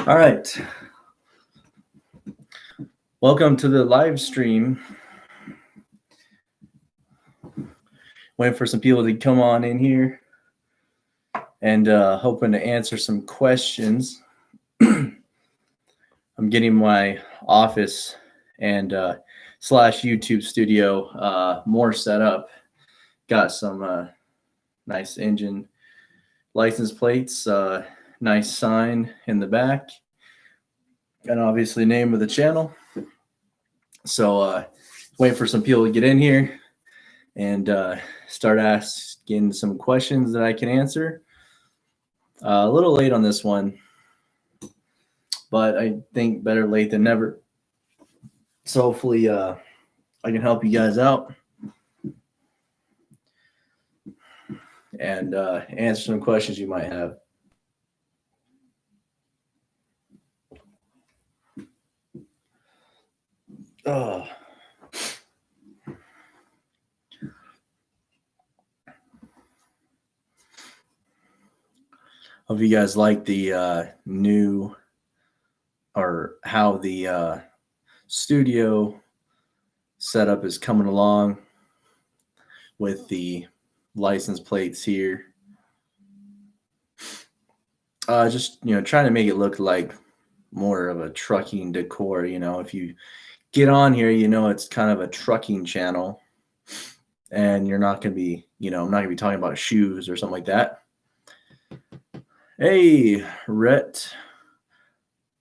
All right. Welcome to the live stream. Waiting for some people to come on in here and hoping to answer some questions. I'm getting my office and slash YouTube studio more set up. Got some nice engine license plates, nice sign in the back, and obviously name of the channel. So waiting for some people to get in here and start asking some questions that I can answer. A little late on this one, but I think better late than never. So hopefully I can help you guys out and answer some questions you might have. Hope you guys like the new or how the studio setup is coming along with the license plates here. Just trying to make it look like more of a trucking decor. If you get on here, it's kind of a trucking channel, and you're not going to be, I'm not going to be talking about shoes or something like that. Hey, Rhett,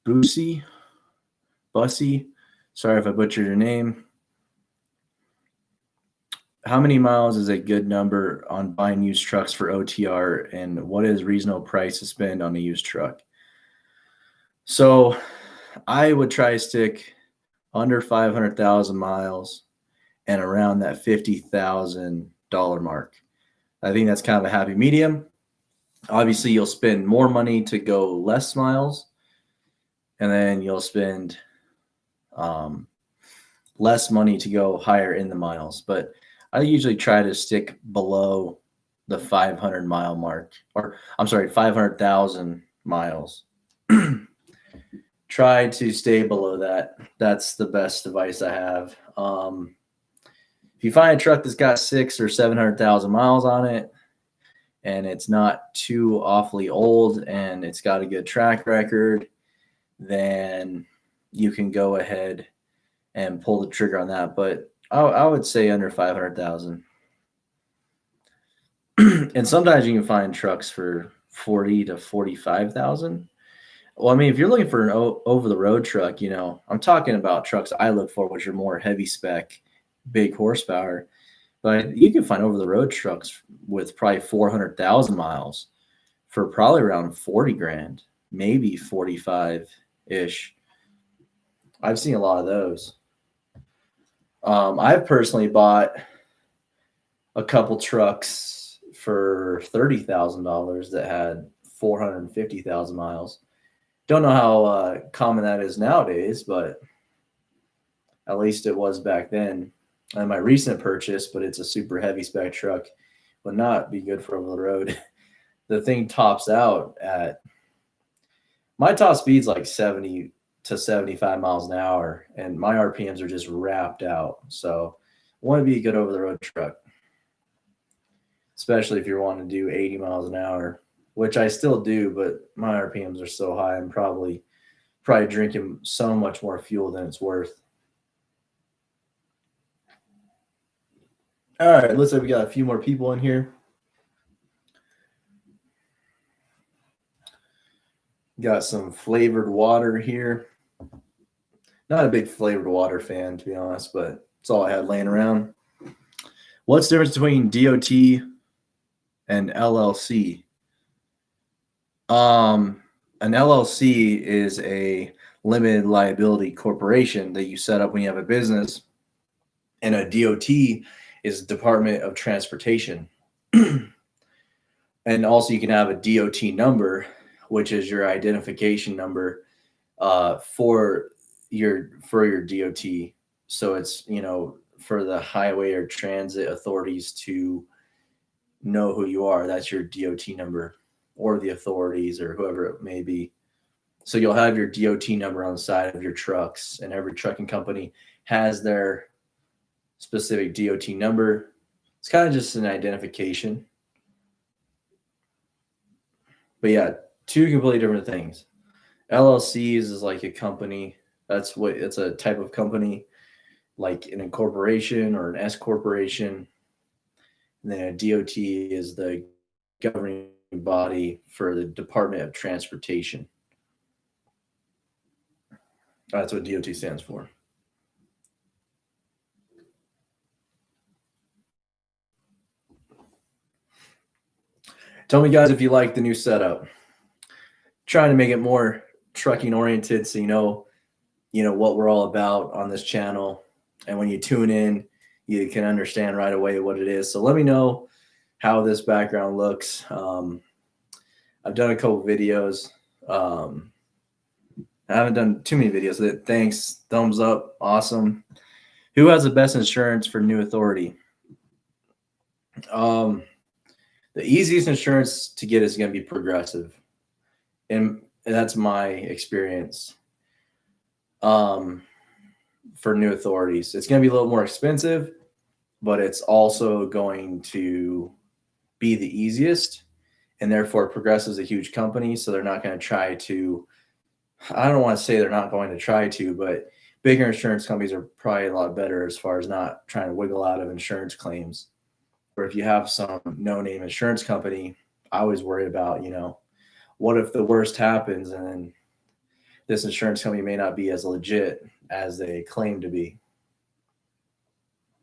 Bussy, sorry if I butchered your name. How many miles is a good number on buying used trucks for OTR, and what is reasonable price to spend on a used truck? So I would try to stick under 500,000 miles and around that $50,000 mark. I think that's kind of a happy medium. Obviously, you'll spend more money to go less miles, and then you'll spend less money to go higher in the miles. But I usually try to stick below the 500 mile mark, or I'm sorry, 500,000 miles. Try to stay below that. That's the best advice I have. If you find a truck that's got 600,000 or 700,000 miles on it, and it's not too awfully old, and it's got a good track record, then you can go ahead and pull the trigger on that. But I would say under 500,000. And sometimes you can find trucks for 40 to 45,000. Well, I mean, if you're looking for an over-the-road truck, I'm talking about trucks I look for, which are more heavy spec, big horsepower. But you can find over-the-road trucks with probably 400,000 miles for probably around 40 grand, maybe 45-ish. I've seen a lot of those. I've personally bought a couple trucks for $30,000 that had 450,000 miles. Don't know how common that is nowadays, but at least it was back then. And my recent purchase, but it's a super heavy spec truck, would not be good for over the road. The thing tops out at, my top speed's like 70 to 75 miles an hour, and my RPMs are just wrapped out. So it wouldn't be a good over the road truck, especially if you're wanting to do 80 miles an hour, which I still do, but my RPMs are so high, I'm probably drinking so much more fuel than it's worth. All right, looks like we got a few more people in here. Got some flavored water here. Not a big flavored water fan, to be honest, but it's all I had laying around. What's the difference between DOT and LLC? An LLC is a limited liability corporation that you set up when you have a business, and a DOT is Department of Transportation. And also you can have a DOT number, which is your identification number for your DOT. So it's, for the highway or transit authorities to know who you are. That's your DOT number, or the authorities, or whoever it may be. So you'll have your DOT number on the side of your trucks, and every trucking company has their specific DOT number. It's kind of just an identification. But yeah, two completely different things. LLCs is like a company. It's a type of company, like an incorporation or an S corporation. And then a DOT is the governing body for the Department of Transportation. That's what DOT stands for. Tell me, guys, if you like the new setup. Trying to make it more trucking oriented, so you know what we're all about on this channel. And when you tune in, you can understand right away what it is. So let me know how this background looks. I've done a couple videos. I haven't done too many videos. Thanks. Thumbs up. Awesome. Who has the best insurance for new authority? The easiest insurance to get is going to be Progressive. And that's my experience. For new authorities, it's going to be a little more expensive, but it's also going to be the easiest. And therefore, Progressive is a huge company, so they're not going to try to. I don't want to say they're not going to try to, but bigger insurance companies are probably a lot better as far as not trying to wiggle out of insurance claims. Or if you have some no-name insurance company, I always worry about, what if the worst happens and then this insurance company may not be as legit as they claim to be.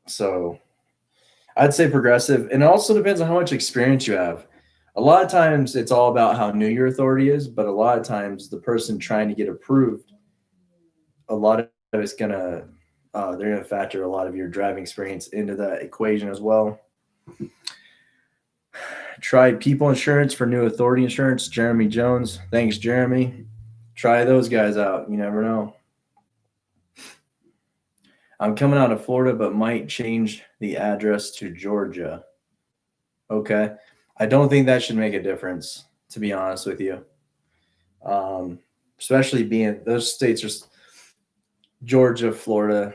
So I'd say Progressive. And it also depends on how much experience you have. A lot of times it's all about how new your authority is, but a lot of times the person trying to get approved, a lot of it's they're going to factor a lot of your driving experience into that equation as well. Try People Insurance for new authority insurance. Jeremy Jones. Thanks, Jeremy. Try those guys out. You never know. I'm coming out of Florida, but might change the address to Georgia. Okay. I don't think that should make a difference, to be honest with you. Especially being those states are Georgia, Florida,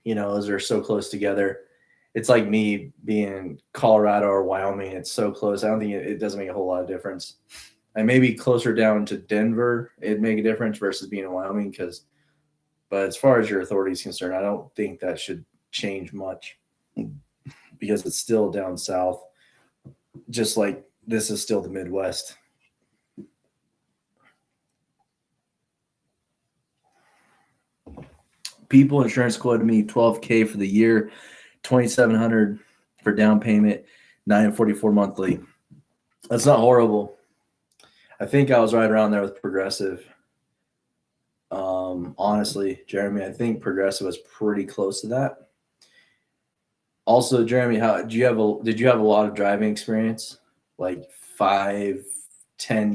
those are so close together. It's like me being in Colorado or Wyoming. It's so close. I don't think it doesn't make a whole lot of difference. And maybe closer down to Denver, it'd make a difference versus being in Wyoming. But as far as your authority is concerned, I don't think that should change much because it's still down south, just like this is still the Midwest. People Insurance quoted me $12,000 for the year, $2,700 for down payment, $944 monthly. That's not horrible. I think I was right around there with Progressive. Honestly, Jeremy, I think Progressive was pretty close to that. Also, Jeremy, did you have a lot of driving experience, like 5-10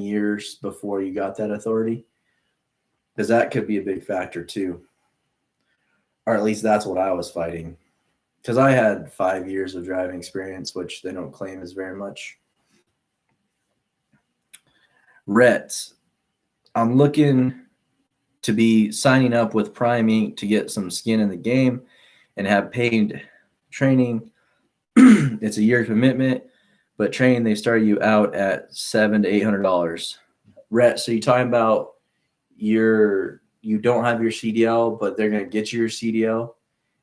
years before you got that authority? Because that could be a big factor too. Or at least that's what I was fighting. Because I had 5 years of driving experience, which they don't claim is very much. Rhett, I'm looking to be signing up with Prime Inc. to get some skin in the game and have paid training. It's a year commitment, but training, they start you out at $700 to $800. Rhett, so you're talking about you don't have your CDL, but they're going to get you your CDL,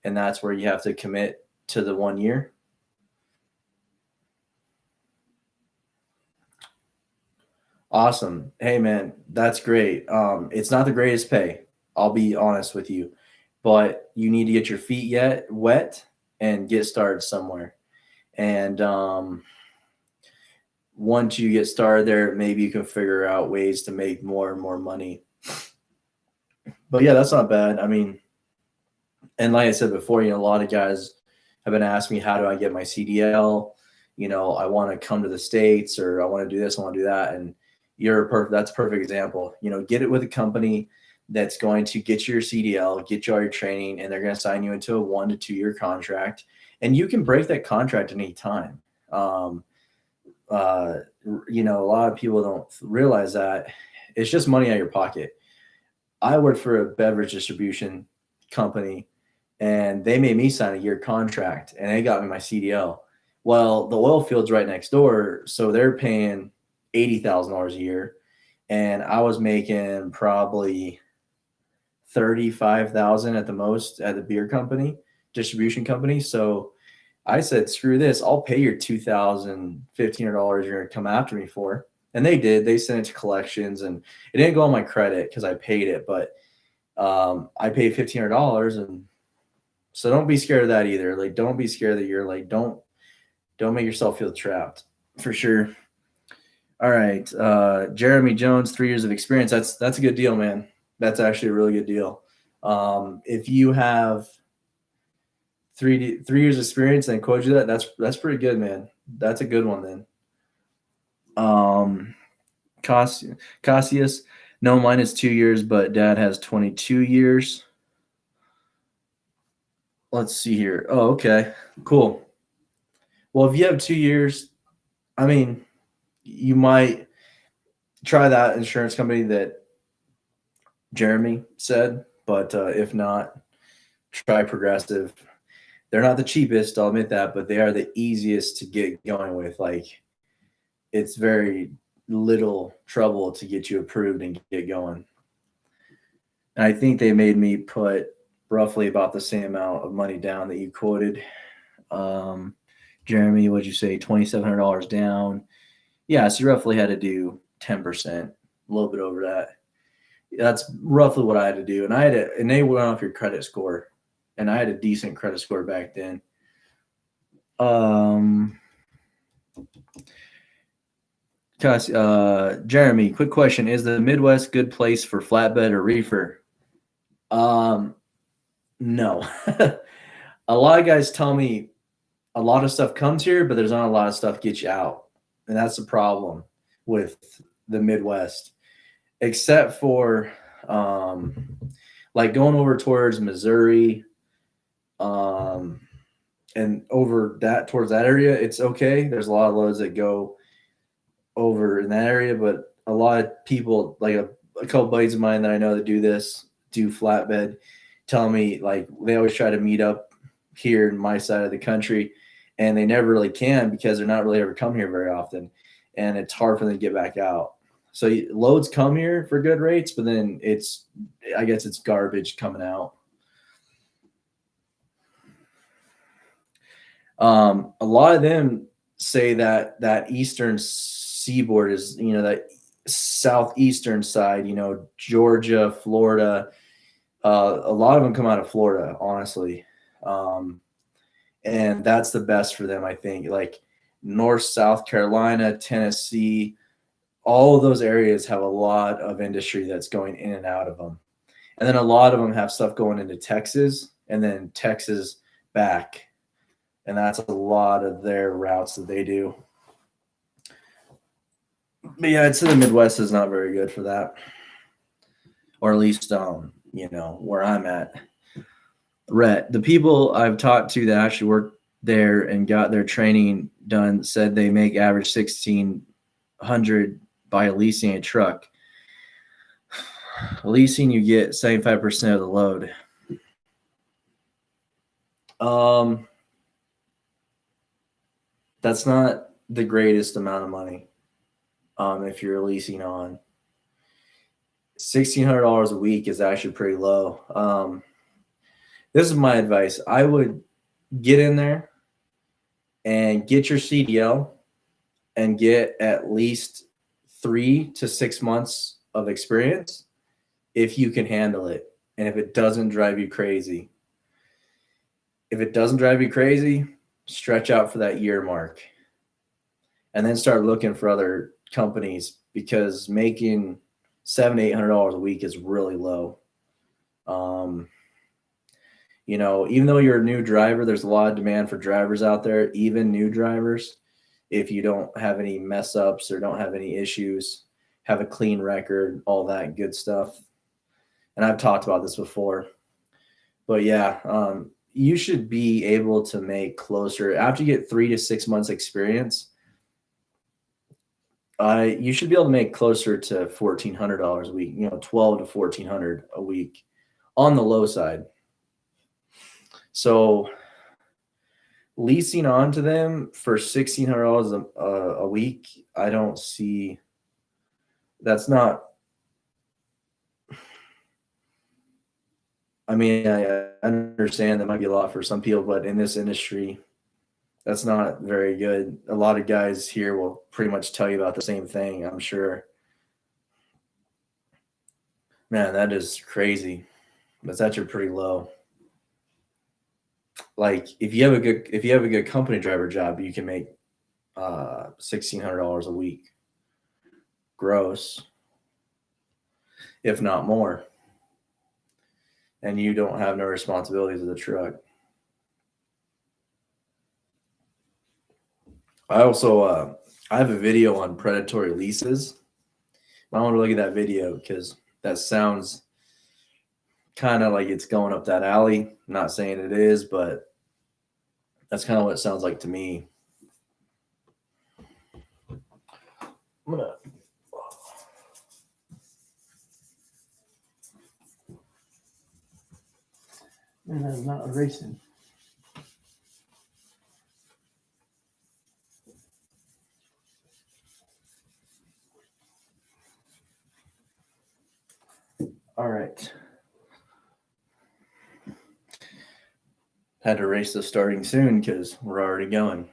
and that's where you have to commit to the 1 year? Awesome. Hey, man, that's great. It's not the greatest pay, I'll be honest with you, but you need to get your feet wet and get started somewhere. And once you get started there, maybe you can figure out ways to make more and more money. But yeah, that's not bad. I mean, and like I said before, a lot of guys have been asking me, how do I get my CDL? I want to come to the States, or I want to do this, I want to do that. And that's a perfect example. Get it with a company that's going to get you your CDL, get you all your training, and they're going to sign you into a 1 to 2 year contract. And you can break that contract at any time. A lot of people don't realize that it's just money out of your pocket. I worked for a beverage distribution company, and they made me sign a year contract, and they got me my CDL. Well, the oil field's right next door, so they're paying $80,000 a year, and I was making probably 35,000 at the most at the beer company, distribution company. So I said, screw this. I'll pay your $2,000, $1,500 you're going to come after me for. And they did. They sent it to collections, and it didn't go on my credit because I paid it, but I paid $1,500. And so don't be scared of that either. Like, don't be scared that you're like, don't make yourself feel trapped, for sure. All right. Jeremy Jones, 3 years of experience. That's a good deal, man. That's actually a really good deal. If you have 3 years of experience and quote you that's pretty good, man. That's a good one then. Cassius, no, mine is 2 years, but dad has 22 years. Let's see here. Oh, okay, cool. Well, if you have 2 years, I mean, you might try that insurance company that Jeremy said, but if not, try Progressive. They're not the cheapest, I'll admit that, but they are the easiest to get going with. Like, it's very little trouble to get you approved and get going. And I think they made me put roughly about the same amount of money down that you quoted. Jeremy, what'd you say? $2,700 down. Yeah, so you roughly had to do 10%, a little bit over that. That's roughly what I had to do. And they went off your credit score. And I had a decent credit score back then. Jeremy, quick question. Is the Midwest good place for flatbed or reefer? No. A lot of guys tell me a lot of stuff comes here, but there's not a lot of stuff gets you out. And that's the problem with the Midwest. Except for like going over towards Missouri, and over that towards that area, it's okay. There's a lot of loads that go over in that area, but a lot of people, like a couple buddies of mine that I know that do flatbed, tell me like they always try to meet up here in my side of the country, and they never really can because they're not really ever come here very often, and it's hard for them to get back out. So loads come here for good rates, but then I guess it's garbage coming out. A lot of them say that eastern seaboard is, that southeastern side, Georgia, Florida. A lot of them come out of Florida, honestly. And that's the best for them, I think. Like North, South Carolina, Tennessee, all of those areas have a lot of industry that's going in and out of them. And then a lot of them have stuff going into Texas and then Texas back. And that's a lot of their routes that they do. But yeah, I'd say the Midwest is not very good for that. Or at least, where I'm at. Rhett, the people I've talked to that actually worked there and got their training done said they make average $1,600 by leasing a truck. Leasing, you get 75% of the load. That's not the greatest amount of money. If you're leasing on $1,600 a week is actually pretty low. This is my advice. I would get in there and get your CDL and get at least 3 to 6 months of experience if you can handle it and if it doesn't drive you crazy. If it doesn't drive you crazy, stretch out for that year mark and then start looking for other companies because making $700-800 a week is really low. Even though you're a new driver, there's a lot of demand for drivers out there, even new drivers. If you don't have any mess ups or don't have any issues, have a clean record, all that good stuff. And I've talked about this before, but yeah, you should be able to make closer after you get 3 to 6 months experience. You should be able to make closer to $1,400 a week. 12 to 1,400 a week on the low side. So leasing onto them for $1,600 a week, I don't see. That's not. I mean, I understand that might be a lot for some people, but in this industry, that's not very good. A lot of guys here will pretty much tell you about the same thing, I'm sure. Man, that is crazy. That's actually pretty low. Like if you have a good company driver job, you can make $1,600 a week gross, if not more. And you don't have no responsibilities of the truck. I also I have a video on predatory leases. I want to look at that video because that sounds kind of like it's going up that alley. I'm not saying it is, but that's kind of what it sounds like to me. I'm gonna. Man, I'm not erasing. All right. Had to erase the starting soon because we're already going.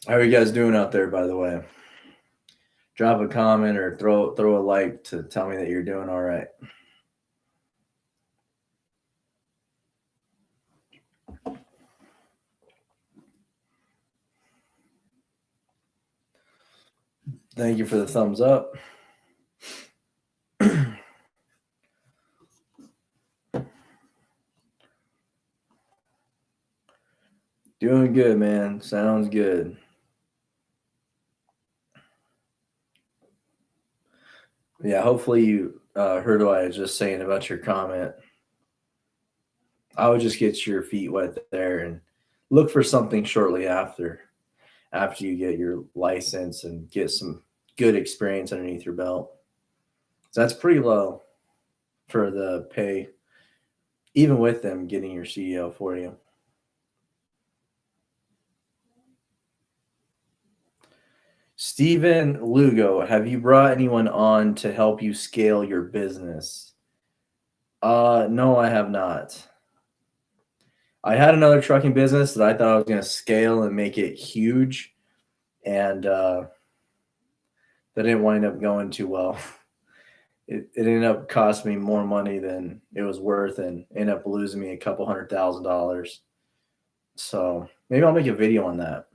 How are you guys doing out there, by the way? Drop a comment or throw a like to tell me that you're doing all right. Thank you for the thumbs up. Doing good, man. Sounds good. Yeah, hopefully you heard what I was just saying about your comment. I would just get your feet wet there and look for something shortly after you get your license and get some good experience underneath your belt. So that's pretty low for the pay, even with them getting your CEO for you. Steven Lugo, have you brought anyone on to help you scale your business? No, I have not. I had another trucking business that I thought I was going to scale and make it huge, and that didn't wind up going too well. It ended up costing me more money than it was worth, and ended up losing me a couple $100,000. So maybe I'll make a video on that.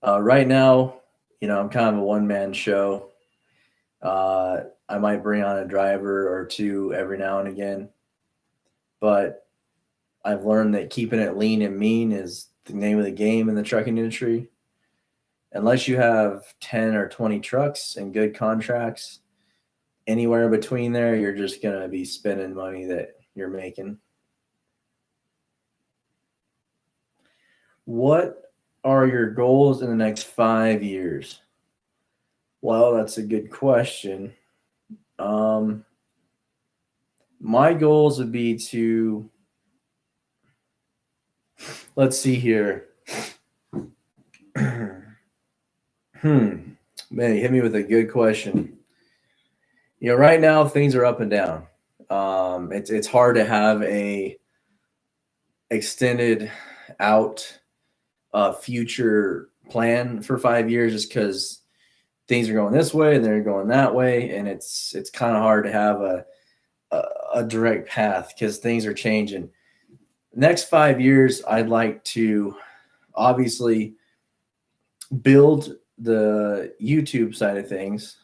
Right now, I'm kind of a one-man show. I might bring on a driver or two every now and again, but I've learned that keeping it lean and mean is the name of the game in the trucking industry. Unless you have 10 or 20 trucks and good contracts, anywhere in between there, you're just going to be spending money that you're making. What are your goals in the next 5 years? Well, that's a good question. My goals would be to, let's see here. Man, you hit me with a good question. Right now things are up and down. It's hard to have a extended out future plan for 5 years just because things are going this way and they're going that way, and it's kind of hard to have a direct path because things are changing. Next 5 years, I'd like to obviously build the YouTube side of things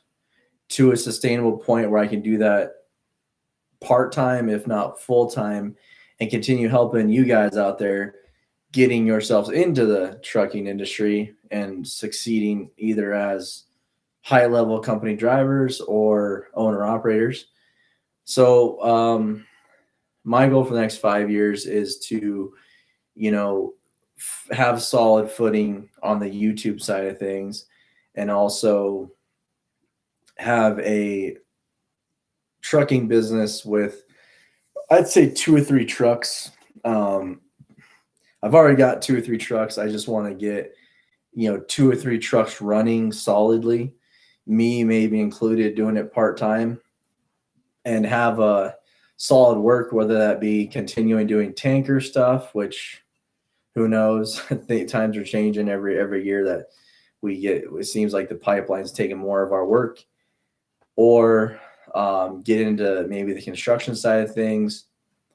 to a sustainable point where I can do that part-time, if not full-time, and continue helping you guys out there getting yourselves into the trucking industry and succeeding either as high-level company drivers or owner-operators. So my goal for the next 5 years is to, have solid footing on the YouTube side of things, and also have a trucking business with, I'd say, 2 or 3 trucks. I've already got 2 or 3 trucks. I just want to get, 2 or 3 trucks running solidly, me maybe included, doing it part-time, and have a solid work, whether that be continuing doing tanker stuff, which who knows? I think times are changing every year that we get. It seems like the pipeline's taking more of our work, or get into maybe the construction side of things.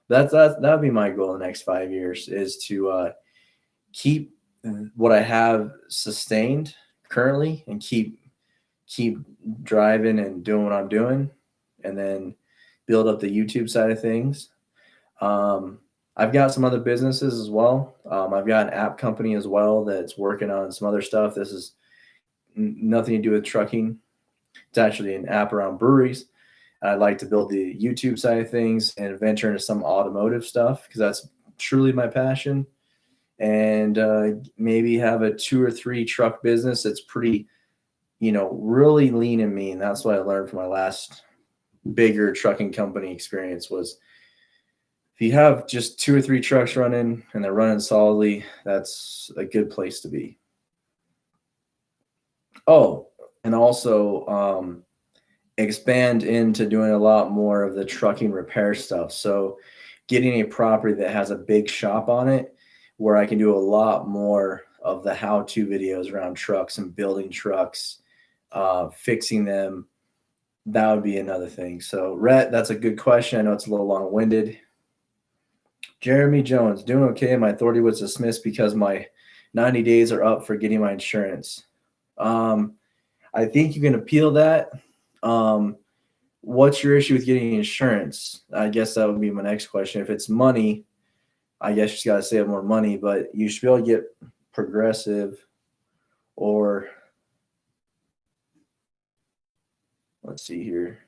That would be my goal in the next 5 years, is to keep what I have sustained currently, and keep driving and doing what I'm doing, and then build up the YouTube side of things. I've got some other businesses as well. I've got an app company as well that's working on some other stuff. This is nothing to do with trucking. It's actually an app around breweries. I'd like to build the YouTube side of things and venture into some automotive stuff, because that's truly my passion. And maybe have a 2 or 3 truck business that's pretty, really lean and mean. That's what I learned from my last bigger trucking company experience, was if you have just 2 or 3 trucks running and they're running solidly, that's a good place to be. Oh, and also expand into doing a lot more of the trucking repair stuff. So getting a property that has a big shop on it, where I can do a lot more of the how-to videos around trucks and building trucks, fixing them. That would be another thing. So, Rhett, that's a good question. I know it's a little long-winded. Jeremy Jones, doing okay. My authority was dismissed because my 90 days are up for getting my insurance. I think you can appeal that. What's your issue with getting insurance? I guess that would be my next question. If it's money, I guess you just got to save more money, but you should be able to get Progressive, or let's see here.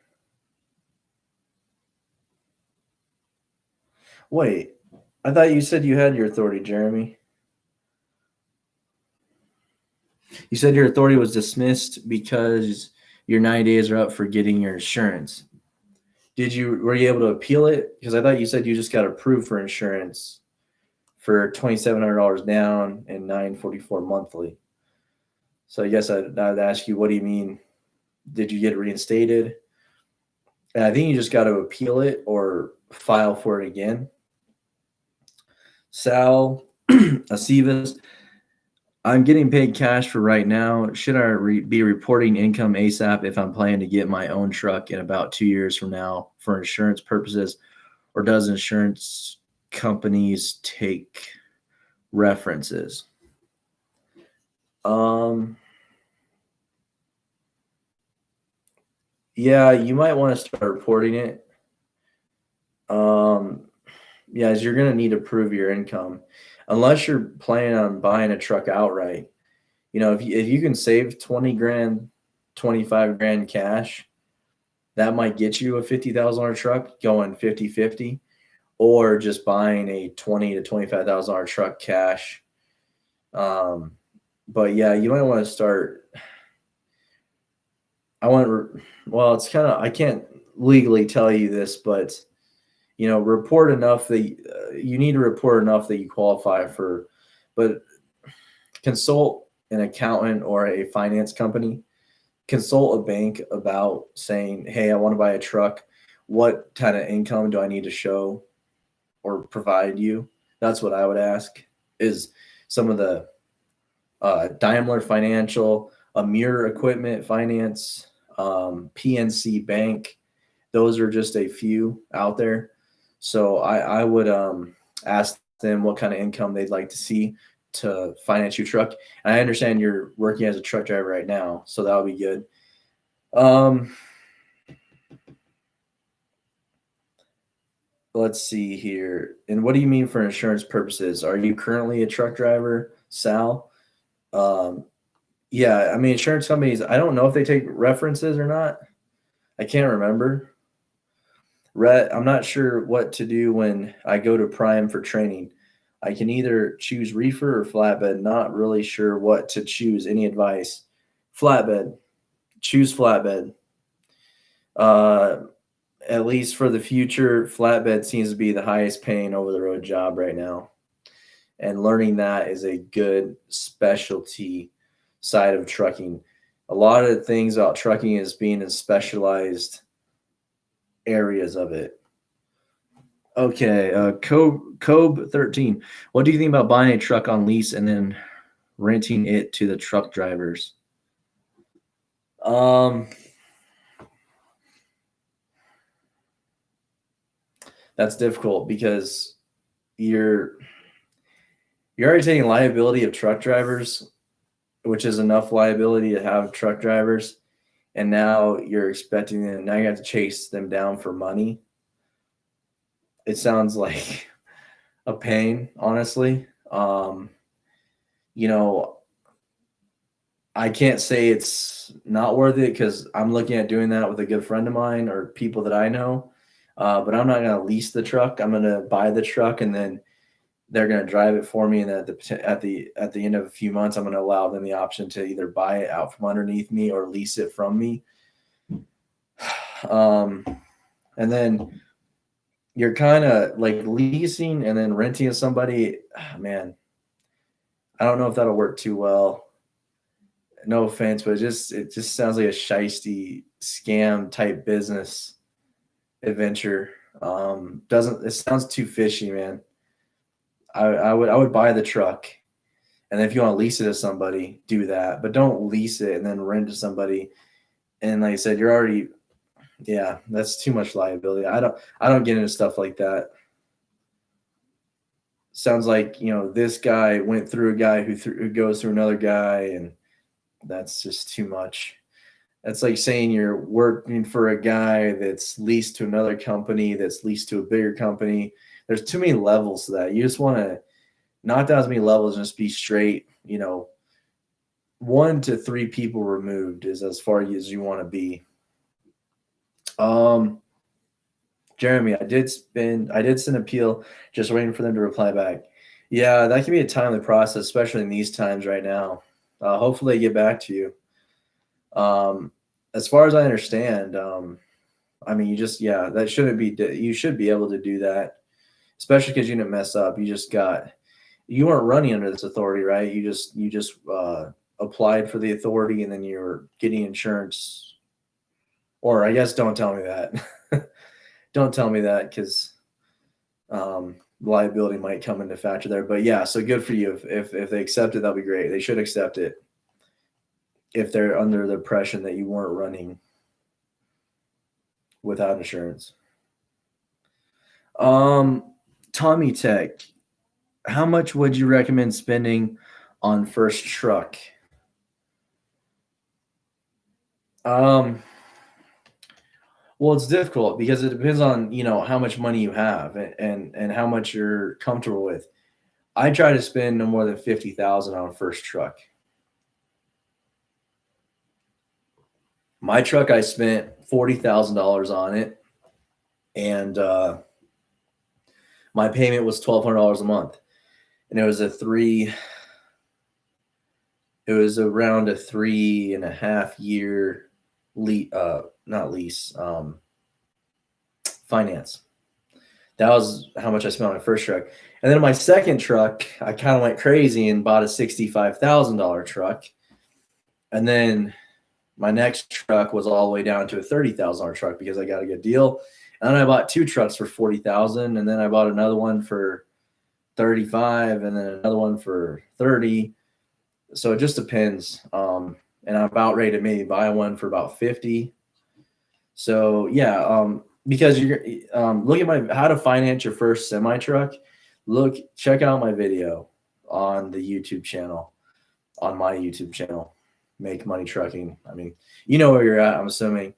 Wait, I thought you said you had your authority, Jeremy. You said your authority was dismissed because your 90 days are up for getting your insurance. Were you able to appeal it? Because I thought you said you just got approved for insurance for $2,700 down and $944 monthly. So I guess I'd ask you, what do you mean? Did you get reinstated? And I think you just got to appeal it or file for it again. Sal Acevas, I'm getting paid cash for right now. Should I be reporting income ASAP if I'm planning to get my own truck in about 2 years from now for insurance purposes, or does insurance companies take references? Yeah, you might want to start reporting it. Yeah, as you're going to need to prove your income, unless you're planning on buying a truck outright. If you can save 20 grand, 25 grand cash, that might get you a $50,000 truck going 50-50, or just buying a $20,000 to $25,000 truck cash. But yeah, you might want to start. It's kind of, I can't legally tell you this, but report enough that you need to report enough that you qualify for, but consult an accountant or a finance company, consult a bank about saying, hey, I want to buy a truck. What kind of income do I need to show or provide you? That's what I would ask, is some of the Daimler Financial, Amir Equipment Finance, PNC Bank. Those are just a few out there. So I would ask them what kind of income they'd like to see to finance your truck. And I understand you're working as a truck driver right now, so that would be good. Let's see here. And what do you mean for insurance purposes? Are you currently a truck driver, Sal? Yeah, I mean, insurance companies, I don't know if they take references or not. I can't remember. Rhett, I'm not sure what to do when I go to Prime for training. I can either choose reefer or flatbed. Not really sure what to choose. Any advice? Flatbed. Choose flatbed. At least for the future, flatbed seems to be the highest paying over the road job right now. And learning that is a good specialty side of trucking. A lot of the things about trucking is being in specialized areas of it. Okay, Cobe 13. What do you think about buying a truck on lease and then renting it to the truck drivers? That's difficult because you're already taking liability of truck drivers, which is enough liability to have truck drivers, and now you're expecting them. Now you have to chase them down for money. It sounds like a pain, honestly. You know, I can't say it's not worth it because I'm looking at doing that with a good friend of mine or people that I know. But I'm not going to lease the truck. I'm going to buy the truck, and then they're going to drive it for me. And at the end of a few months, I'm going to allow them the option to either buy it out from underneath me or lease it from me. And then you're kind of like leasing and then renting to somebody. Man, I don't know if that'll work too well. No offense, but it just sounds like a shisty scam type business adventure. Doesn't it sounds too fishy, man. I would buy the truck, and then if you want to lease it to somebody, do that. But don't lease it and then rent to somebody. And like I said, you're already, yeah, that's too much liability. I don't get into stuff like that. Sounds like this guy went through a guy who goes through another guy, and that's just too much. That's like saying you're working for a guy that's leased to another company that's leased to a bigger company. There's too many levels to that. You just want to not down as many levels and just be straight, 1 to 3 people removed is as far as you want to be. Jeremy, I did send appeal, just waiting for them to reply back. Yeah, that can be a timely process, especially in these times right now. Hopefully they get back to you. As far as I understand, I mean, that shouldn't be, you should be able to do that, especially because you didn't mess up. You weren't running under this authority, right? You just applied for the authority, and then you're getting insurance. Or I guess don't tell me that. Don't tell me that because liability might come into factor there. But yeah, so good for you. If they accept it, that'll be great. They should accept it if they're under the impression that you weren't running without insurance. Tommy Tech, how much would you recommend spending on first truck? Well, it's difficult because it depends on, how much money you have and how much you're comfortable with. I try to spend no more than $50,000 on a first truck. My truck, I spent $40,000 on it, and my payment was $1,200 a month, and it was around a 3.5 year finance. That was how much I spent on my first truck. And then my second truck, I kind of went crazy and bought a $65,000 truck. And then my next truck was all the way down to a $30,000 truck because I got a good deal. And then I bought 2 trucks for $40,000, and then I bought another one for $35,000, and then another one for $30,000. So it just depends. And I'm about ready to maybe buy one for about $50,000. So yeah, because you're look at how to finance your first semi truck. Check out my video on the YouTube channel, on my YouTube channel, Make Money Trucking. I mean, you know where you're at, I'm assuming.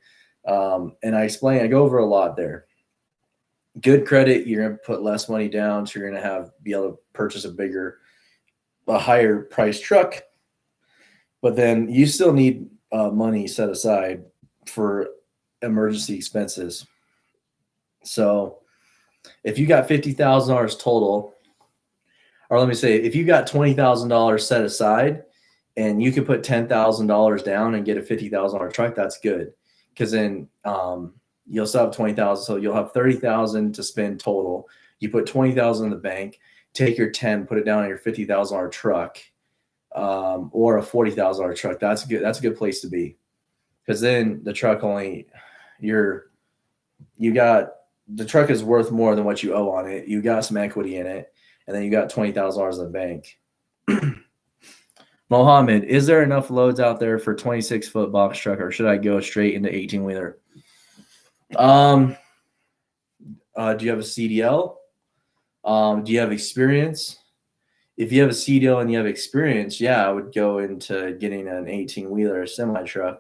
And I go over a lot there. Good credit, you're going to put less money down, so you're going to be able to purchase a higher price truck. But then you still need money set aside for emergency expenses. So if you got $50,000 total, or let me say, if you got $20,000 set aside and you could put $10,000 down and get a $50,000 truck, that's good. Because then you'll still have 20,000, so you'll have 30,000 to spend total. You put 20,000 in the bank, take your 10, put it down on your $50,000 truck, or a $40,000 truck. That's good. That's a good place to be, because then the truck the truck is worth more than what you owe on it. You got some equity in it, and then you got $20,000 in the bank. Mohammed, is there enough loads out there for 26-foot box truck, or should I go straight into 18-wheeler? Do you have a CDL? Do you have experience? If you have a CDL and you have experience, yeah, I would go into getting an 18-wheeler semi truck.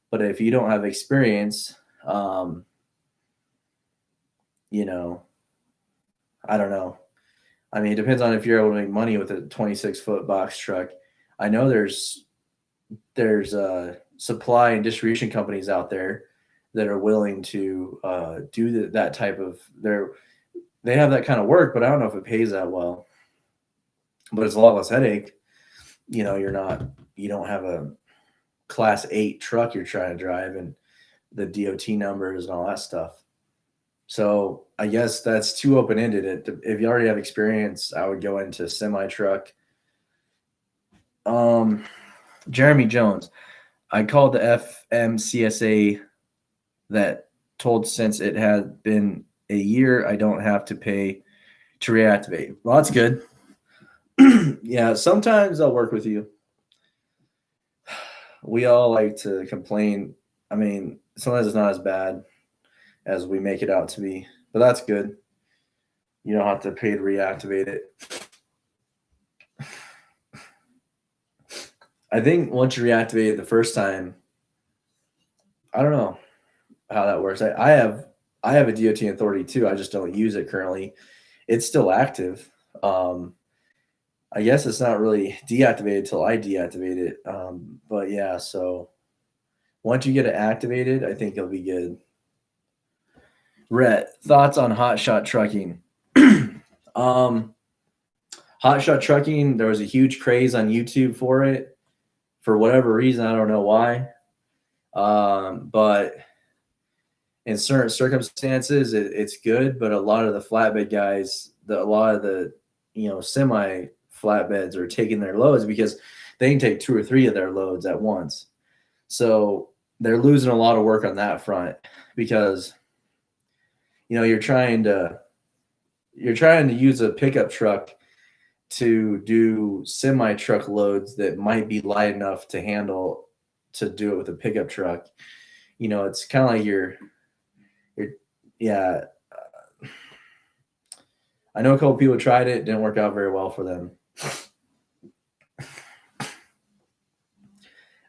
But if you don't have experience, I don't know. I mean, it depends on if you're able to make money with a 26-foot box truck. I know there's supply and distribution companies out there that are willing to do that type of they have that kind of work, but I don't know if it pays that well. But it's a lot less headache. You don't have a class 8 truck you're trying to drive and the DOT numbers and all that stuff. So I guess that's too open-ended. If you already have experience, I would go into semi truck. Jeremy Jones, I called the FMCSA that told since it had been a year, I don't have to pay to reactivate. Well, that's good. Yeah, sometimes they'll work with you. We all like to complain. I mean, sometimes it's not as bad as we make it out to be, but that's good. You don't have to pay to reactivate it. I think once you reactivate it the first time, I don't know how that works. I have a DOT authority too. I just don't use it currently. It's still active. I guess it's not really deactivated till I deactivate it. But yeah, so once you get it activated, I think it'll be good. Rhett, thoughts on hotshot trucking? Hotshot trucking, there was a huge craze on YouTube for it. For whatever reason, I don't know why. But in certain circumstances, it's good. But a lot of the flatbed guys, a lot of the semi flatbeds are taking their loads because they can take 2 or 3 of their loads at once. So they're losing a lot of work on that front because you're trying to use a pickup truck to do semi truck loads that might be light enough to handle to do it with a pickup truck. It's kind of like yeah. I know a couple people tried it, didn't work out very well for them.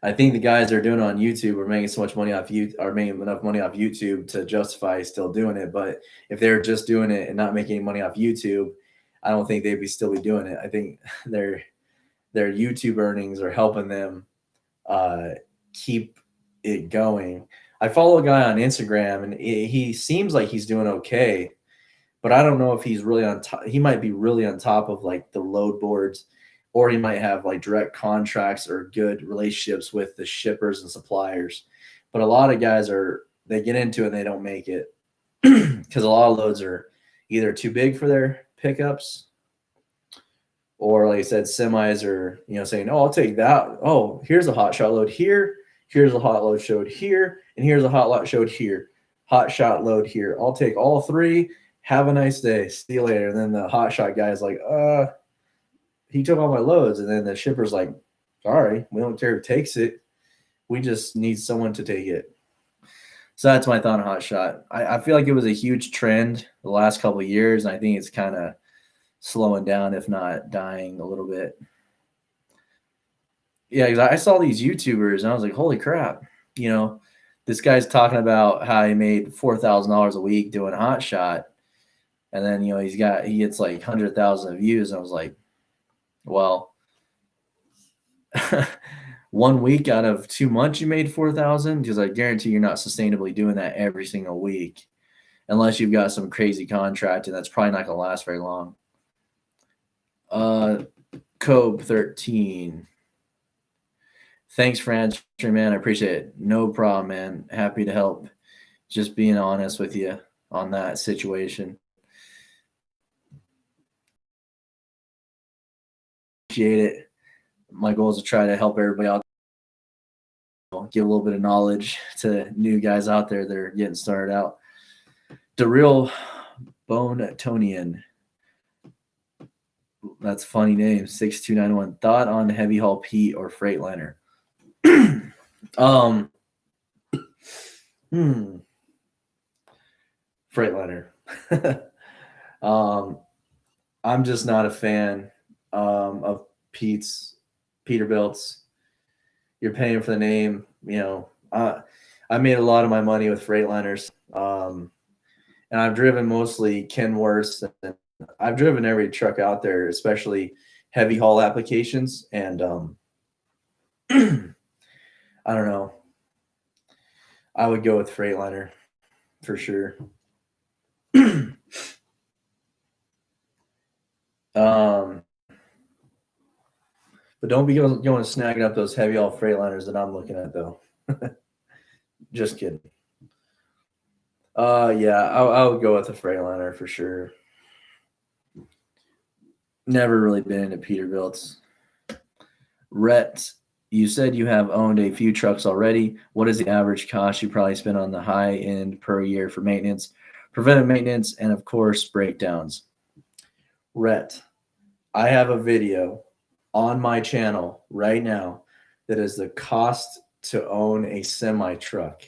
I think the guys that are doing it on YouTube are making so much money off are making enough money off YouTube to justify still doing it. But if they're just doing it and not making any money off YouTube, I don't think they'd still be doing it. I think their YouTube earnings are helping them keep it going. I follow a guy on Instagram, and he seems like he's doing okay, but I don't know if he's really on top. He might be really on top of like the load boards, or he might have like direct contracts or good relationships with the shippers and suppliers. But a lot of guys they get into it and they don't make it because a lot of loads are either too big for their pickups, or like I said, semis are saying, "Oh, I'll take that. Oh, here's a hot shot load here. Here's a hot load showed here, and here's a hot lot showed here. Hot shot load here. I'll take all 3. Have a nice day. See you later." And then the hot shot guy is like, he took all my loads. And then the shipper's like, sorry, we don't care who takes it. We just need someone to take it. So that's my thought on hot shot. I feel like it was a huge trend the last couple of years. And I think it's kind of slowing down, if not dying a little bit. Yeah, because I saw these YouTubers and I was like, holy crap. This guy's talking about how he made $4,000 a week doing hot shot. And then, he gets like 100,000 views. And I was like, well, 1 week out of 2 months, you made 4,000, because I guarantee you're not sustainably doing that every single week. unless you've got some crazy contract, and that's probably not going to last very long. Cobe 13. Thanks for answering, man. I appreciate it. No problem, man. Happy to help. Just being honest with you on that situation. Appreciate it. My goal is to try to help everybody out, give a little bit of knowledge to new guys out there that are getting started out. The real Bonetonian. That's a funny name. 6291. Thought on heavy haul Pete or Freightliner? Freightliner. I'm just not a fan of Peterbilt's. You're paying for the name. I made a lot of my money with Freightliners, and I've driven mostly Kenworths, and I've driven every truck out there, especially heavy haul applications. And I don't know. I would go with Freightliner for sure. But don't be going snagging up those heavy haul Freightliners that I'm looking at, though. Just kidding. Yeah, I would go with the Freightliner for sure. Never really been into Peterbilt's. Rhett, you said you have owned a few trucks already. What is the average cost you probably spend on the high end per year for maintenance, preventive maintenance, and of course breakdowns? Rhett, I have a video on my channel right now that is the cost to own a semi truck.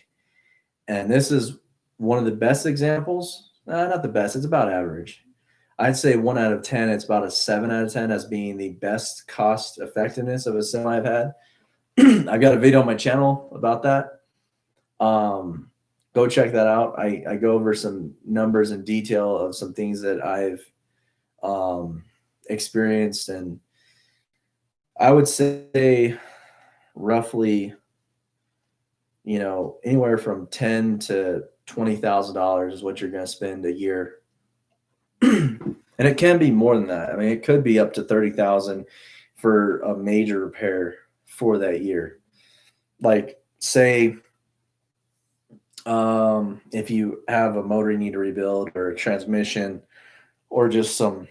And this is one of the best examples. Not the best, it's about average. I'd say 1 out of 10, it's about a 7 out of 10 as being the best cost effectiveness of a semi I've had. I've got a video on my channel about that. Go check that out. I go over some numbers and detail of some things that I've experienced, and I would say roughly, anywhere from $10,000 to $20,000 is what you're going to spend a year. And it can be more than that. I mean, it could be up to $30,000 for a major repair for that year. Like, say, if you have a motor you need to rebuild, or a transmission, or just some,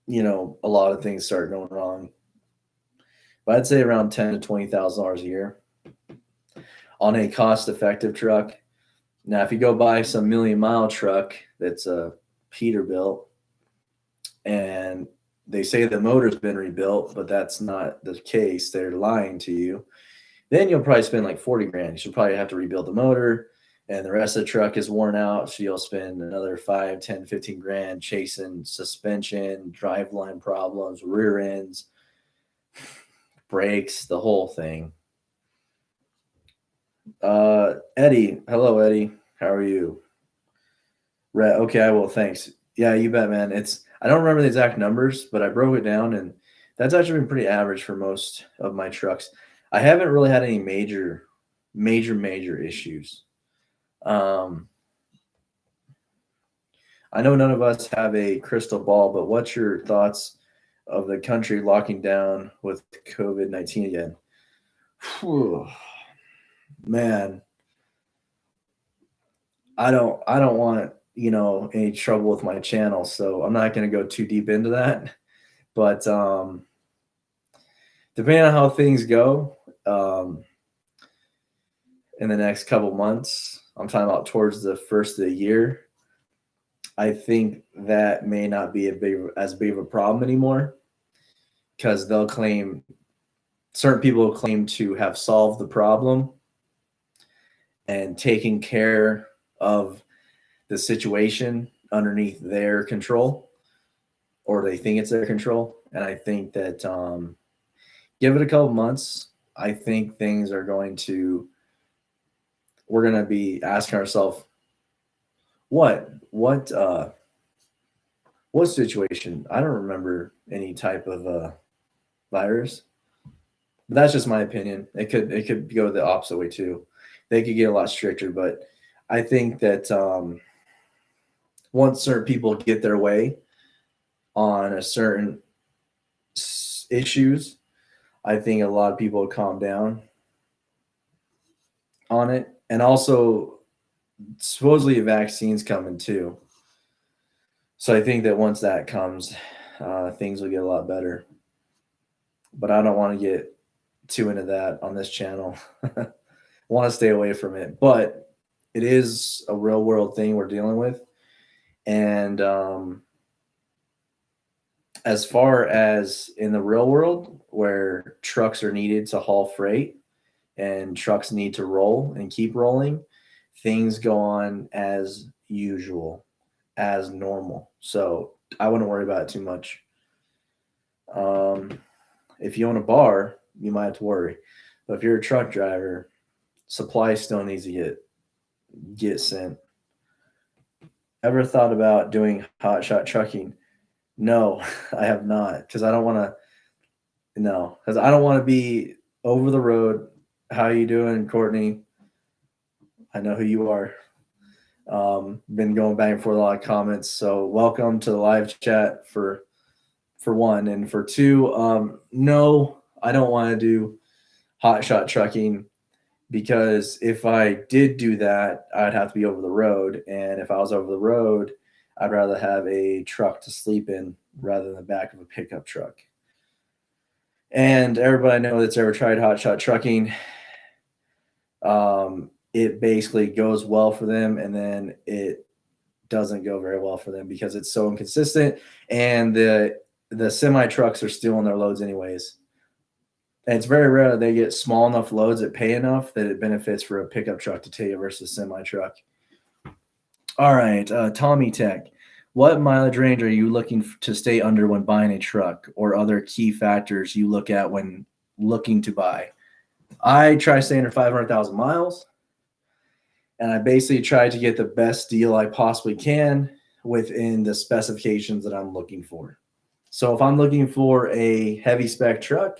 a lot of things start going wrong. But I'd say around $10,000 to $20,000 a year on a cost-effective truck. Now, if you go buy some million-mile truck that's a Peterbilt, and they say the motor's been rebuilt, but that's not the case, they're lying to you, then you'll probably spend like 40 grand. You should probably have to rebuild the motor, and the rest of the truck is worn out, so you'll spend another 5, 10, 15 grand chasing suspension, driveline problems, rear ends, brakes, the whole thing. Eddie. Hello, Eddie. How are you? Okay, I will. Thanks. Yeah, you bet, man. I don't remember the exact numbers, but I broke it down, and that's actually been pretty average for most of my trucks. I haven't really had any major issues. I know none of us have a crystal ball, but what's your thoughts of the country locking down with COVID-19 again? Whew. Man, I don't want any trouble with my channel, so I'm not going to go too deep into that. But depending on how things go in the next couple months, I'm talking about towards the first of the year, I think that may not be as big of a problem anymore, because certain people will claim to have solved the problem and taken care of the situation underneath their control, or they think it's their control. And I think that give it a couple months, I think things are we're going to be asking ourselves, what situation? I don't remember any type of virus. But that's just my opinion. It could go the opposite way too. They could get a lot stricter, but I think that once certain people get their way on a certain issues, I think a lot of people calm down on it. And also, supposedly a vaccine's coming too. So I think that once that comes, things will get a lot better. But I don't want to get too into that on this channel. I want to stay away from it. But it is a real world thing we're dealing with. And as far as in the real world, where trucks are needed to haul freight and trucks need to roll and keep rolling, things go on as usual, as normal. So I wouldn't worry about it too much. If you own a bar, you might have to worry. But if you're a truck driver, supply still needs to get sent. Ever thought about doing hot shot trucking? No, I have not, because I don't want to. No, because I don't want to be over the road. How you doing, Courtney? I know who you are. Been going back and forth a lot of comments. So welcome to the live chat for one, and for two. No, I don't want to do hot shot trucking, because if I did do that, I'd have to be over the road, and if I was over the road, I'd rather have a truck to sleep in rather than the back of a pickup truck. And everybody I know that's ever tried hot shot trucking, it basically goes well for them, and then it doesn't go very well for them because it's so inconsistent, and the semi trucks are stealing their loads anyways. And it's very rare that they get small enough loads that pay enough that it benefits for a pickup truck to take versus semi truck. All right, Tommy Tech. What mileage range are you looking to stay under when buying a truck, or other key factors you look at when looking to buy? I try to stay under 500,000 miles, and I basically try to get the best deal I possibly can within the specifications that I'm looking for. So if I'm looking for a heavy spec truck,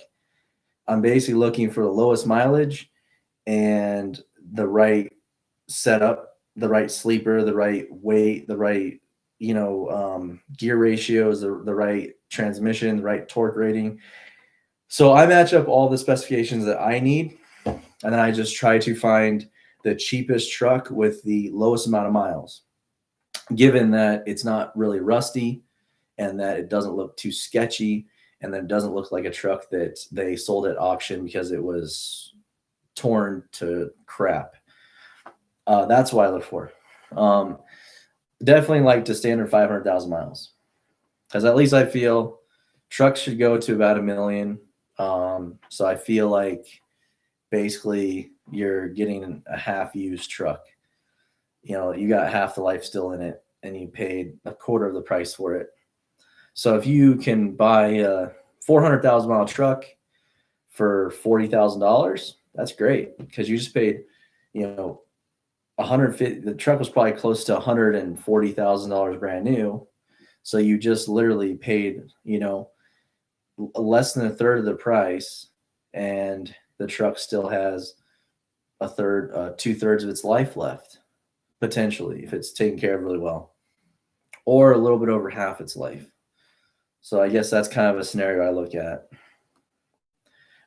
I'm basically looking for the lowest mileage and the right setup, the right sleeper, the right weight, the right gear ratios, the right transmission, the right torque rating. So I match up all the specifications that I need, and then I just try to find the cheapest truck with the lowest amount of miles, given that it's not really rusty and that it doesn't look too sketchy, and then it doesn't look like a truck that they sold at auction because it was torn to crap. That's what I look for. Definitely like to stay under 500,000 miles, because at least I feel trucks should go to about 1 million. So I feel like basically you're getting a half used truck. You got half the life still in it, and you paid a quarter of the price for it. So if you can buy a 400,000 mile truck for $40,000, that's great, because you just paid, 150. The truck was probably close to $140,000 brand new. So you just literally paid, less than a third of the price, and the truck still has a third, 2/3 of its life left, potentially, if it's taken care of really well, or a little bit over half its life. So I guess that's kind of a scenario I look at.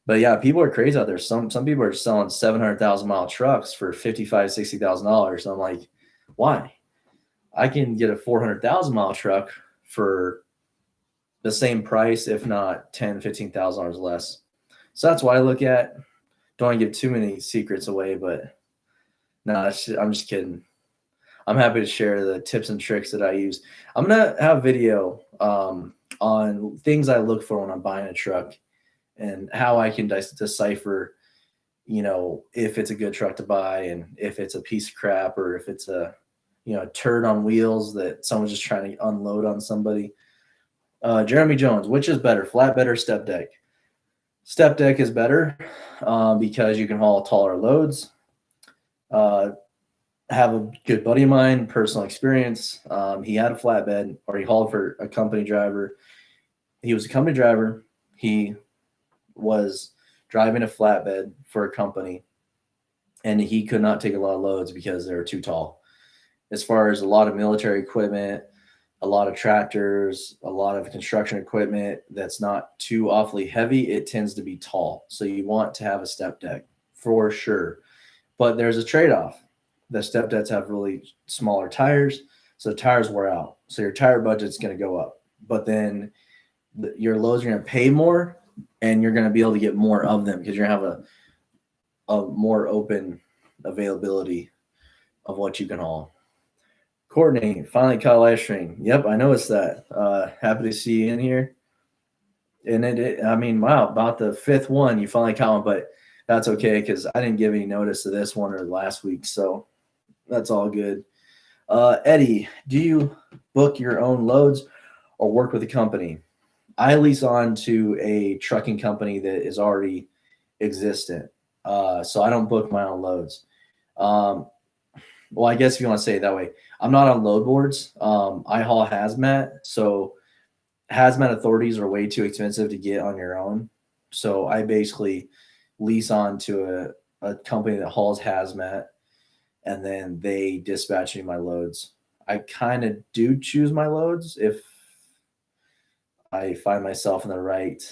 But yeah, people are crazy out there. Some people are selling 700,000 mile trucks for $55,000, $60,000. I'm like, why? I can get a 400,000 mile truck for the same price, if not $10,000, $15,000 less. So that's what I look at. Don't want to give too many secrets away, but no, I'm just kidding. I'm happy to share the tips and tricks that I use. I'm gonna have a video on things I look for when I'm buying a truck, and how I can decipher, if it's a good truck to buy, and if it's a piece of crap, or if it's a turd on wheels that someone's just trying to unload on somebody. Jeremy Jones, which is better, flatbed or step deck? Step deck is better, because you can haul taller loads. Have a good buddy of mine, personal experience. He had a flatbed, or he hauled for a company driver. He was a company driver. He was driving a flatbed for a company, and he could not take a lot of loads because they were too tall. as far as a lot of military equipment, a lot of tractors, a lot of construction equipment that's not too awfully heavy, it tends to be tall. So you want to have a step deck for sure. But there's a trade-off. The step decks have really smaller tires, so the tires wear out. So your tire budget's going to go up. But then your loads are going to pay more, and you're going to be able to get more of them because you're going to have a more open availability of what you can haul. Courtney, finally caught a live stream. Yep, I noticed that. Happy to see you in here. And I mean, wow, about the fifth one, you finally caught one, but that's okay because I didn't give any notice of this one or last week, so that's all good. Eddie, do you book your own loads or work with a company? I lease on to a trucking company that is already existent, so I don't book my own loads. Well, I guess if you want to say it that way, I'm not on load boards. I haul hazmat, so hazmat authorities are way too expensive to get on your own. So I basically lease on to a company that hauls hazmat, and then they dispatch me my loads. I kind of do choose my loads if I find myself in the right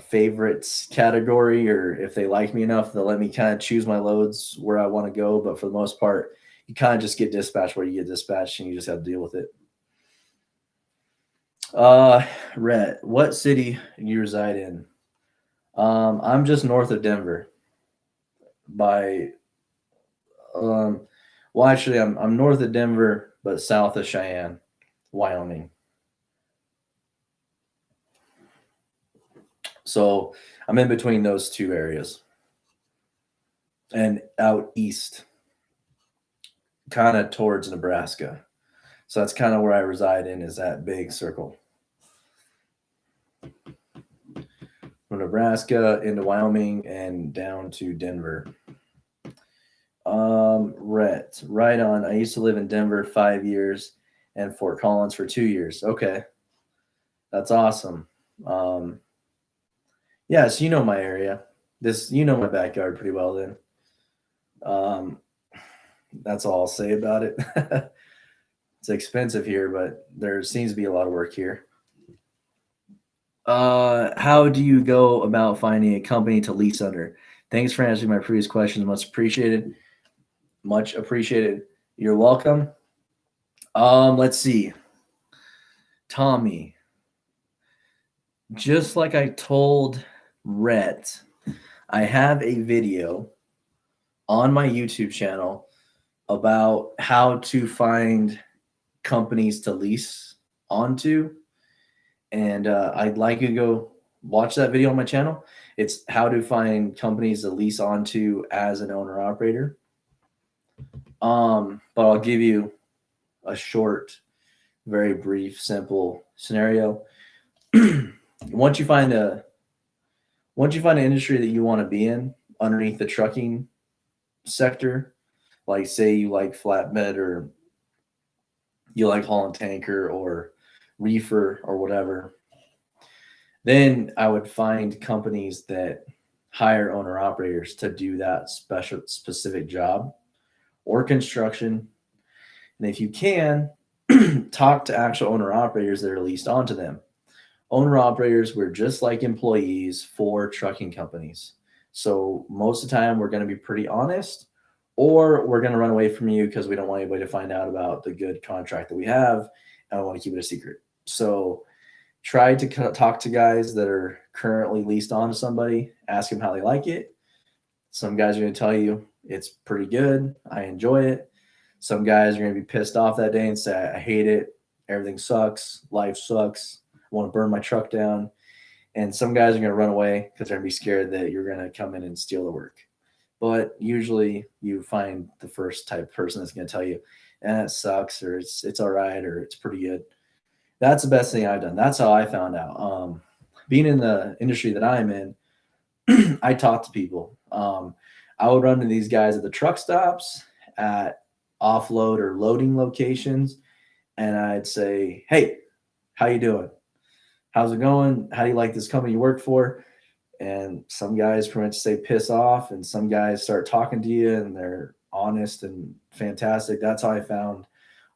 favorites category, or if they like me enough, they'll let me kind of choose my loads where I want to go. But for the most part, you kind of just get dispatched where you get dispatched, and you just have to deal with it. Rhett, what city do you reside in? I'm just north of Denver. Well, actually, I'm north of Denver, but south of Cheyenne, Wyoming. So I'm in between those two areas and out east, kind of towards Nebraska. So that's kind of where I reside in, is that big circle. From Nebraska into Wyoming and down to Denver. Rhett, right on. I used to live in Denver 5 years and Fort Collins for 2 years. Okay. That's awesome. Yeah, so you know my area. You know my backyard pretty well then. That's all I'll say about it. It's expensive here, but there seems to be a lot of work here. How do you go about finding a company to lease under? Thanks for answering my previous questions. Much appreciated. Much appreciated. You're welcome. Let's see. Tommy, just like I told Rhett, I have a video on my YouTube channel about how to find companies to lease onto. And I'd like you to go watch that video on my channel. It's how to find companies to lease onto as an owner operator. But I'll give you a short, very brief, simple scenario. Once you find an industry that you want to be in underneath the trucking sector, like say you like flatbed or you like hauling tanker or reefer or whatever, then I would find companies that hire owner operators to do that specific job or construction. And if you can, talk to actual owner operators that are leased onto them. Owner operators, we're just like employees for trucking companies. So most of the time we're going to be pretty honest, or we're going to run away from you because we don't want anybody to find out about the good contract that we have, and we want to keep it a secret. So try to talk to guys that are currently leased on to somebody, ask them how they like it. Some guys are going to tell you it's pretty good, I enjoy it. Some guys are going to be pissed off that day and say, I hate it, everything sucks, life sucks, I want to burn my truck down. And some guys are going to run away because they're going to be scared that you're going to come in and steal the work. But usually you find the first type of person that's going to tell you, it sucks, or it's all right, or it's pretty good. That's the best thing I've done. That's how I found out. Being in the industry that I'm in, I talk to people. I would run to these guys at the truck stops, at offload or loading locations, and I'd say, hey, how you doing? How's it going? How do you like this company you work for? And some guys pretty much say piss off, and some guys start talking to you and they're honest and fantastic. That's how I found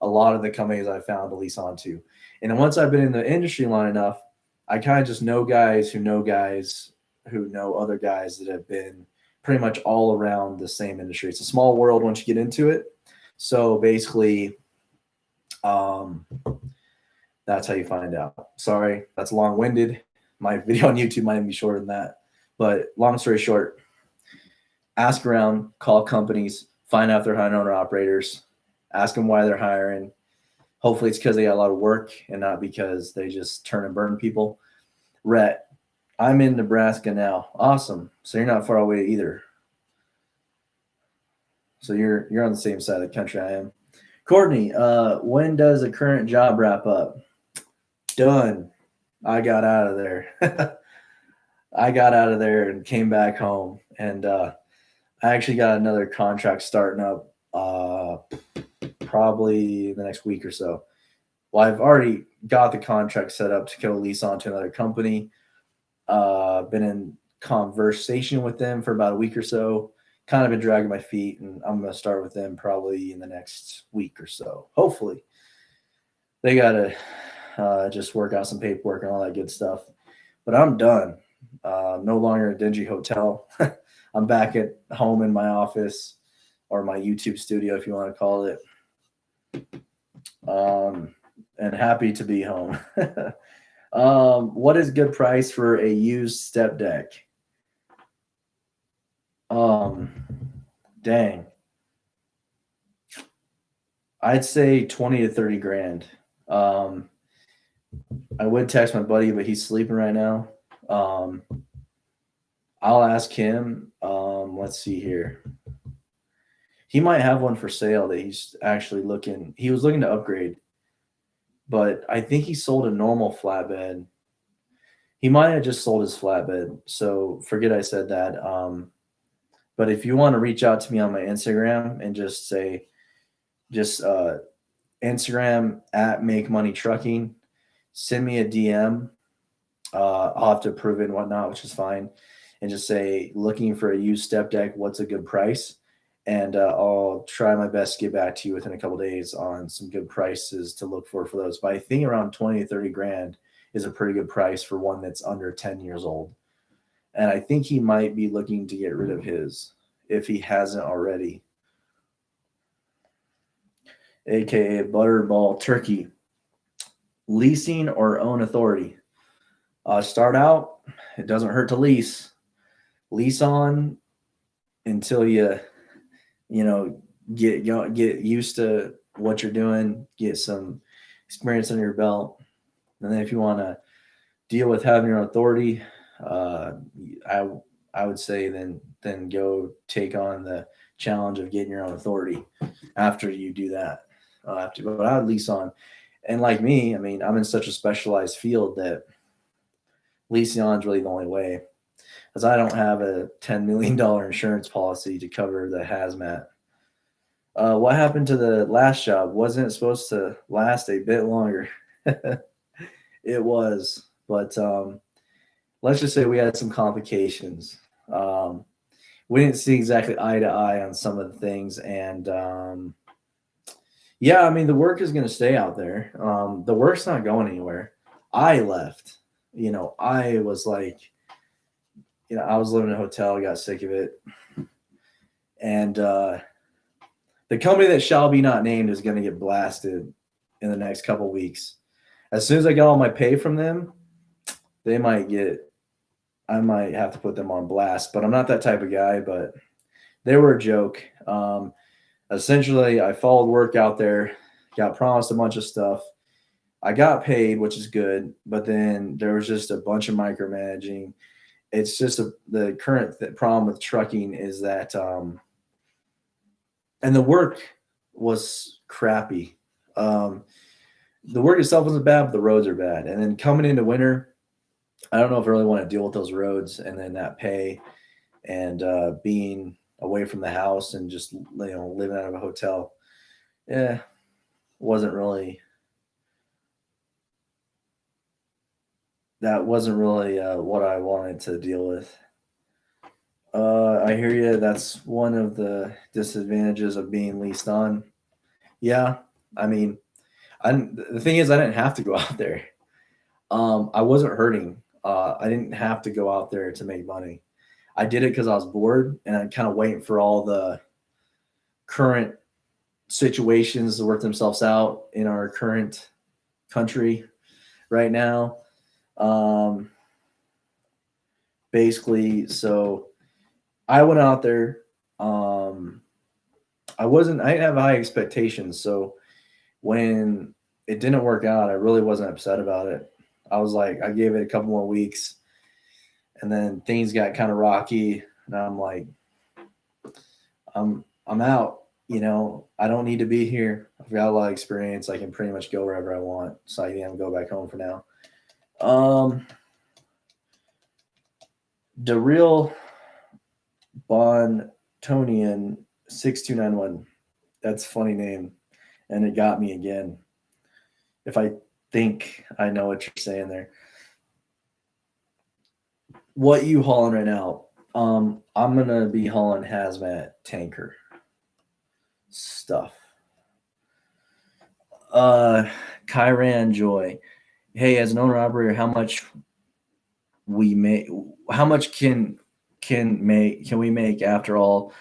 a lot of the companies I found to lease onto. And then once I've been in the industry long enough, I kind of just know guys who know guys who know other guys that have been pretty much all around the same industry. It's a small world once you get into it. So basically, um, that's how you find out. Sorry, that's long winded. My video on YouTube might even be shorter than that. But long story short, ask around, call companies, find out if they're hiring owner operators, ask them why they're hiring. Hopefully it's because they got a lot of work and not because they just turn and burn people. Rhett, I'm in Nebraska now. Awesome. So you're not far away either. So you're on the same side of the country I am. Courtney, when does the current job wrap up? Done. I got out of there. I got out of there and came back home. And I actually got another contract starting up probably the next week or so. Well, I've already got the contract set up to go lease onto another company. Been in conversation with them for about a week or so. Kind of been dragging my feet, and I'm going to start with them probably in the next week or so. Hopefully. They got to just work out some paperwork and all that good stuff. But I'm done. No longer a dingy hotel. I'm back at home in my office or my YouTube studio, if you want to call it. And happy to be home. What is good price for a used step deck? Dang. I'd say 20 to 30 grand. I would text my buddy, but he's sleeping right now. I'll ask him. Let's see here. He might have one for sale that he's actually looking. He was looking to upgrade, but I think he sold a normal flatbed. He might have just sold his flatbed. So forget I said that. But if you want to reach out to me on my Instagram and just say, Instagram at Make Money Trucking, send me a DM. I'll have to approve it and whatnot, which is fine. And just say, looking for a used step deck, what's a good price? And I'll try my best to get back to you within a couple of days on some good prices to look for those. But I think around 20 to 30 grand is a pretty good price for one that's under 10 years old. And I think he might be looking to get rid of his if he hasn't already. AKA Butterball Turkey. Leasing or own authority? Start out, it doesn't hurt to lease. Lease on until you get used to what you're doing, get some experience under your belt. And then if you want to deal with having your own authority, I would say then go take on the challenge of getting your own authority after you do that. But I would lease on. And like me, I mean, I'm in such a specialized field that leasing on is really the only way, because I don't have a $10 million insurance policy to cover the hazmat. What happened to the last job? Wasn't it supposed to last a bit longer? It was, but let's just say we had some complications. We didn't see exactly eye to eye on some of the things, and yeah, I mean, the work is going to stay out there. The work's not going anywhere. I left. I was like, I was living in a hotel, got sick of it. And the company that shall be not named is going to get blasted in the next couple of weeks. As soon as I get all my pay from them, I might have to put them on blast. But I'm not that type of guy, but they were a joke. Essentially, I followed work out there, got promised a bunch of stuff. I got paid, which is good, but then there was just a bunch of micromanaging. It's just the current problem with trucking is that, and the work was crappy. The work itself wasn't bad, but the roads are bad. And then coming into winter, I don't know if I really want to deal with those roads and then that pay and being away from the house and just living out of a hotel. Yeah, wasn't really what I wanted to deal with. I hear you. That's one of the disadvantages of being leased on. Yeah, I mean, the thing is, I didn't have to go out there. I wasn't hurting. I didn't have to go out there to make money. I did it because I was bored and I'm kind of waiting for all the current situations to work themselves out in our current country right now. Basically, so I went out there. I didn't have high expectations. So when it didn't work out, I really wasn't upset about it. I was like, I gave it a couple more weeks and then things got kind of rocky. And I'm like, I'm out. I don't need to be here. I've got a lot of experience. I can pretty much go wherever I want. So I can go back home for now. The real Bontonian 6291. That's a funny name. And it got me again. If I think I know what you're saying there. What you hauling right now? I'm gonna be hauling hazmat tanker stuff. Kyran Joy. Hey, as an owner operator, how much we make? How much can we make after all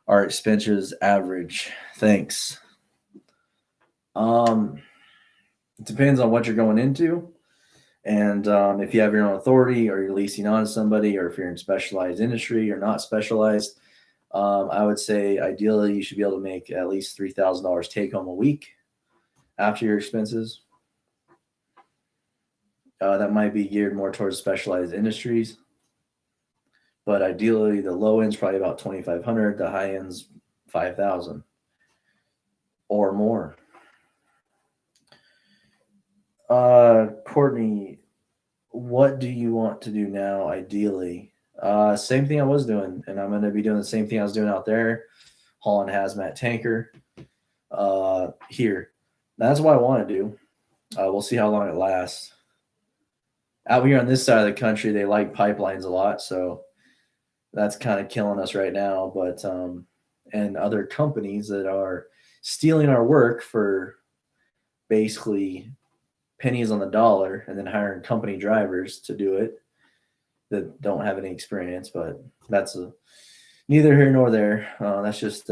our expenses average? Thanks. It depends on what you're going into. And if you have your own authority or you're leasing on somebody, or if you're in specialized industry or not specialized, I would say ideally you should be able to make at least $3,000 take home a week after your expenses. That might be geared more towards specialized industries. But ideally, the low end's probably about 2,500. The high end's 5,000 or more. Courtney, what do you want to do now? Ideally, same thing I was doing, and I'm going to be doing the same thing I was doing out there, hauling hazmat tanker. Here, that's what I want to do. We'll see how long it lasts. Out here on this side of the country, they like pipelines a lot, so that's kind of killing us right now. But and other companies that are stealing our work for basically pennies on the dollar, and then hiring company drivers to do it that don't have any experience. But that's neither here nor there. That's just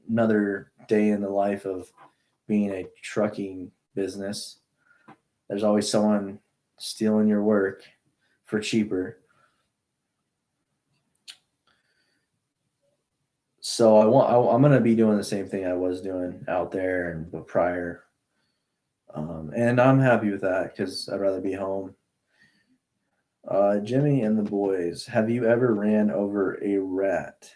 another day in the life of being a trucking business. There's always someone stealing your work for cheaper. So I'm going to be doing the same thing I was doing out there and prior. And I'm happy with that because I'd rather be home. Jimmy and the boys, have you ever ran over a rat?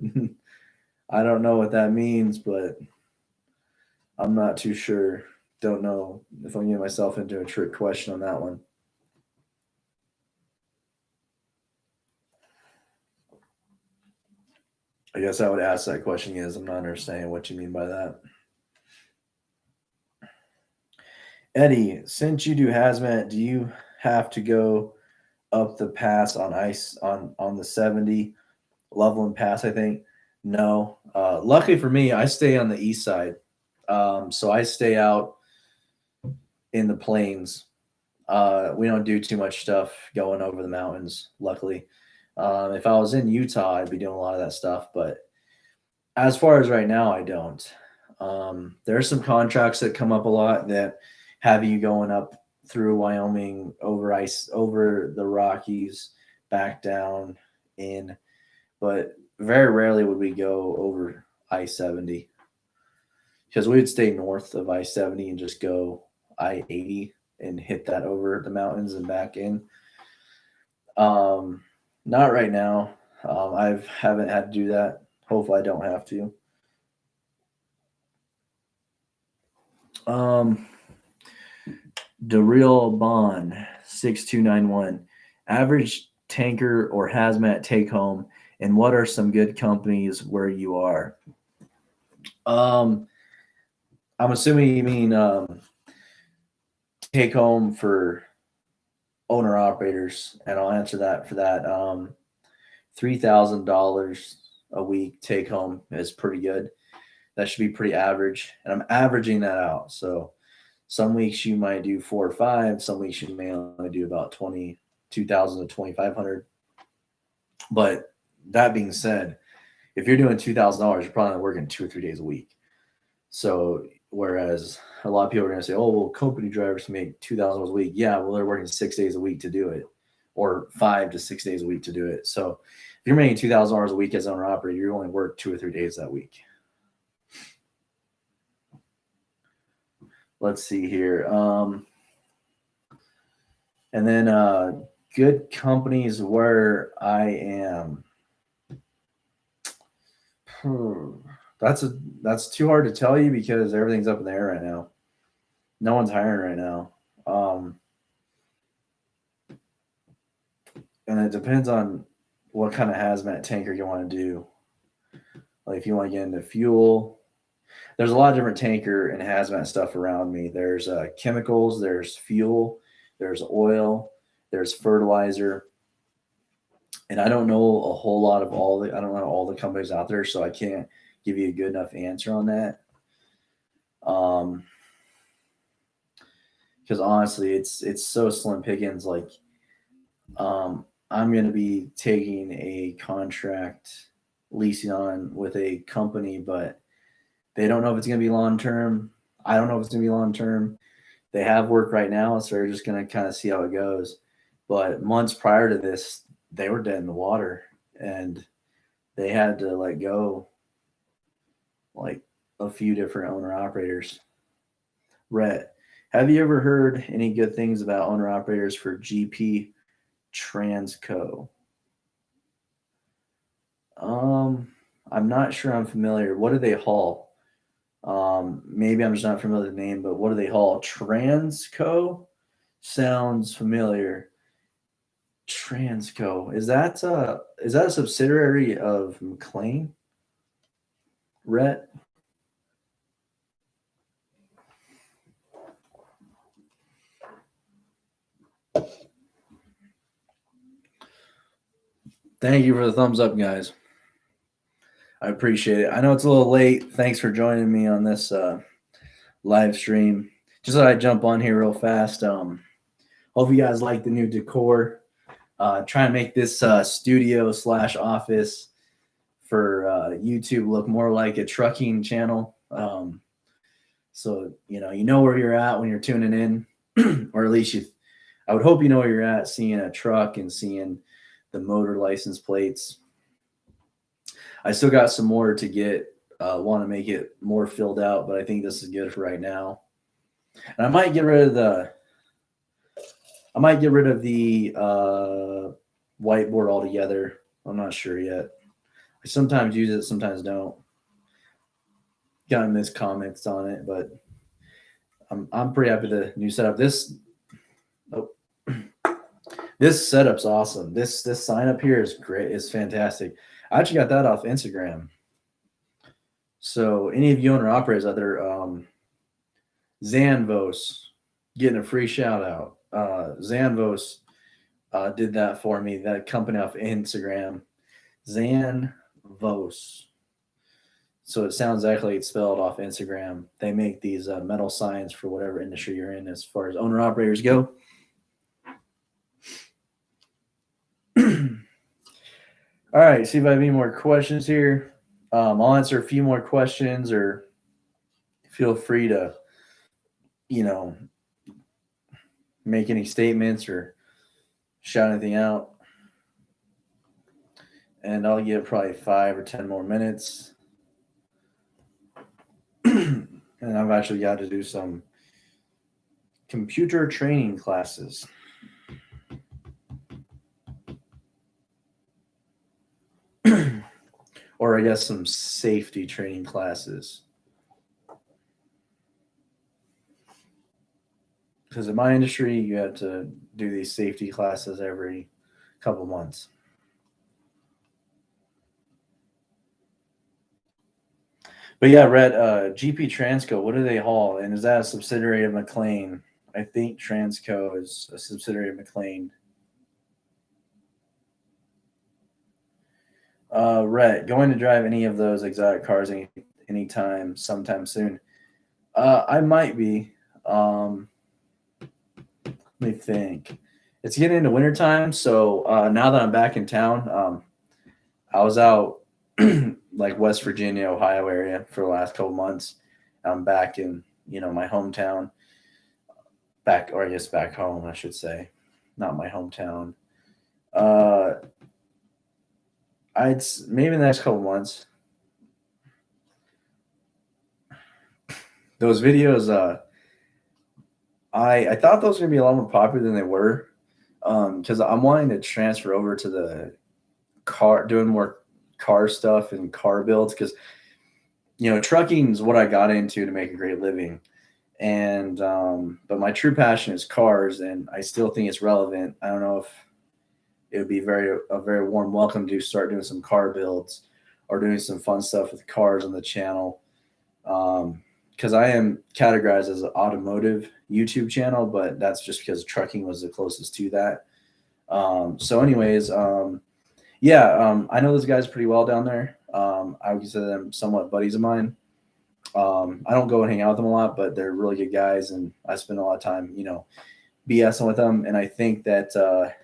I don't know what that means, but I'm not too sure. Don't know if I'm getting myself into a trick question on that one. I guess I would ask that question is I'm not understanding what you mean by that. Eddie, since you do hazmat, do you have to go up the pass on ice on the 70 Loveland Pass? I think no. Luckily for me, I stay on the east side, so I stay out in the plains. We don't do too much stuff going over the mountains. Luckily, if I was in Utah, I'd be doing a lot of that stuff. But as far as right now, I don't. There are some contracts that come up a lot that have you going up through Wyoming, over ice, over the Rockies, back down in, but very rarely would we go over I-70 because we would stay north of I-70 and just go I-80 and hit that over the mountains and back in. Not right now. I haven't had to do that. Hopefully I don't have to. The real bond 6291 average tanker or hazmat take home, and what are some good companies where you are? I'm assuming you mean take home for owner operators, and I'll answer that for that. $3,000 a week take home is pretty good. That should be pretty average. And I'm averaging that out. So some weeks you might do 4 or 5. Some weeks you may only do about 22,000 to 2,500. But that being said, if you're doing $2,000, you're probably working 2 or 3 days a week. So whereas a lot of people are going to say, "Oh, well, company drivers make $2,000 a week." Yeah, well, they're working 6 days a week to do it, or 5 to 6 days a week to do it. So if you're making $2,000 a week as an owner operator, you only work 2 or 3 days that week. Let's see here. And then good companies where I am. That's too hard to tell you because everything's up in the air right now. No one's hiring right now. And it depends on what kind of hazmat tanker you want to do. Like if you want to get into fuel, there's a lot of different tanker and hazmat stuff around me. There's chemicals, there's fuel, there's oil, there's fertilizer. And I don't know a whole lot of I don't know all the companies out there, so I can't give you a good enough answer on that. Because honestly, it's so slim pickings. Like, I'm going to be taking a contract leasing on with a company, but they don't know if it's going to be long term. I don't know if it's going to be long term. They have work right now, so they're just going to kind of see how it goes. But months prior to this, they were dead in the water, and they had to let go like a few different owner operators. Rhett, have you ever heard any good things about owner operators for GP Transco? I'm not sure I'm familiar. What do they haul? Maybe I'm just not familiar with the name, but what do they haul? Transco sounds familiar. Transco, is that a subsidiary of McLean? Rhett? Thank you for the thumbs up, guys. I appreciate it. I know it's a little late. Thanks for joining me on this live stream. Just thought I'd jump on here real fast. Hope you guys like the new decor. Trying to make this studio / office for YouTube look more like a trucking channel. So you know where you're at when you're tuning in, or at least I would hope you know where you're at, seeing a truck and seeing the motor license plates. I still got some more to get. Want to make it more filled out, but I think this is good for right now. And I might get rid of the whiteboard altogether. I'm not sure yet. I sometimes use it, sometimes don't. Gotten missed comments on it, but I'm pretty happy with the new setup. This setup's awesome. This sign up here is great. It's fantastic. I actually got that off Instagram. So any of you owner operators out there, Zanvos, getting a free shout out. Zanvos did that for me. That company off Instagram, Zanvos. So it sounds exactly like it's spelled off Instagram. They make these metal signs for whatever industry you're in as far as owner operators go. All right, see if I have any more questions here. I'll answer a few more questions, or feel free to, make any statements or shout anything out. And I'll give probably 5 or 10 more minutes. And I've actually got to do some computer training classes. Or I guess some safety training classes. Because in my industry, you have to do these safety classes every couple months. But yeah, Red, GP Transco, what do they haul? And is that a subsidiary of McLean? I think Transco is a subsidiary of McLean. Rhett, going to drive any of those exotic cars anytime, sometime soon? I might be. Let me think. It's getting into wintertime, so now that I'm back in town, I was out like West Virginia, Ohio area for the last couple months. I'm back in, my hometown, or I guess back home, I should say, not my hometown. Uh, maybe in the next couple months. Those videos, I thought those were gonna be a lot more popular than they were, because I'm wanting to transfer over to the doing more car stuff and car builds, because trucking is what I got into to make a great living, and but my true passion is cars, and I still think it's relevant. I don't know if it would be a very warm welcome to start doing some car builds or doing some fun stuff with cars on the channel. Because I am categorized as an automotive YouTube channel, but that's just because trucking was the closest to that. So, anyways, yeah, I know those guys pretty well down there. I would consider them somewhat buddies of mine. I don't go and hang out with them a lot, but they're really good guys, and I spend a lot of time, BSing with them. And I think that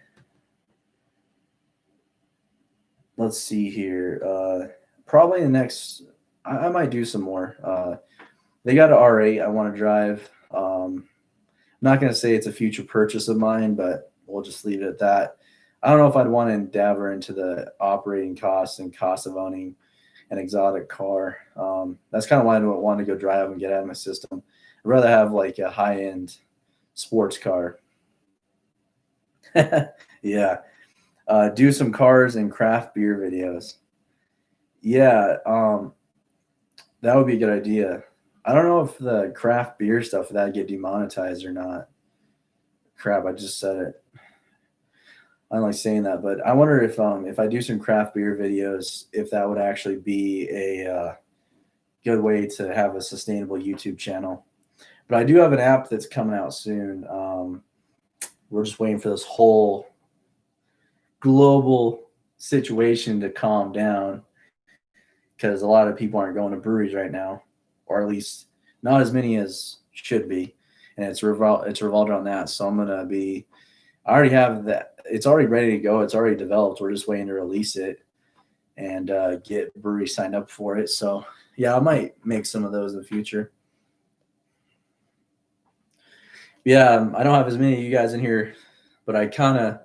let's see here, probably the next, I might do some more. They got an R8 I want to drive. I'm not going to say it's a future purchase of mine, but we'll just leave it at that. I don't know if I'd want to endeavor into the operating costs and cost of owning an exotic car. That's kind of why I don't want to go drive and get out of my system. I'd rather have like a high-end sports car. Yeah. Do some cars and craft beer videos. Yeah, that would be a good idea. I don't know if the craft beer stuff would that get demonetized or not. Crap, I just said it. I don't like saying that, but I wonder if I do some craft beer videos, if that would actually be a good way to have a sustainable YouTube channel. But I do have an app that's coming out soon. We're just waiting for this whole global situation to calm down, because a lot of people aren't going to breweries right now, or at least not as many as should be, and it's revolved around that. So I already have that. It's already ready to go. It's already developed. We're just waiting to release it and get breweries signed up for it. So yeah, I might make some of those in the future. Yeah, I don't have as many of you guys in here, but I kind of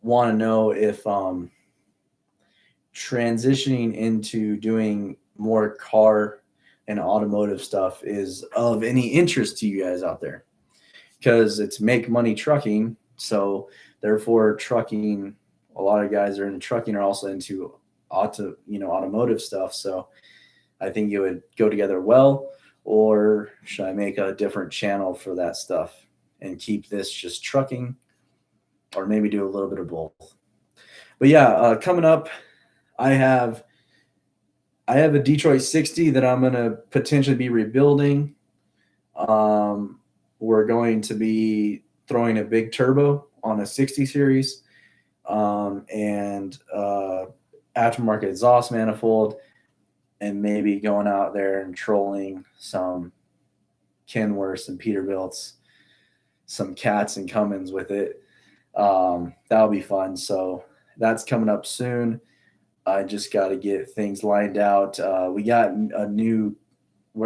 want to know if transitioning into doing more car and automotive stuff is of any interest to you guys out there, because it's make money trucking. So therefore trucking, a lot of guys are in trucking are also into automotive stuff. So I think it would go together well. Or should I make a different channel for that stuff and keep this just trucking, or maybe do a little bit of both? But yeah, coming up, I have a Detroit 60 that I'm going to potentially be rebuilding. We're going to be throwing a big turbo on a 60 series, and aftermarket exhaust manifold, and maybe going out there and trolling some Kenworths and Peterbilts, some Cats and Cummins with it. That'll be fun. So that's coming up soon. I just got to get things lined out. We're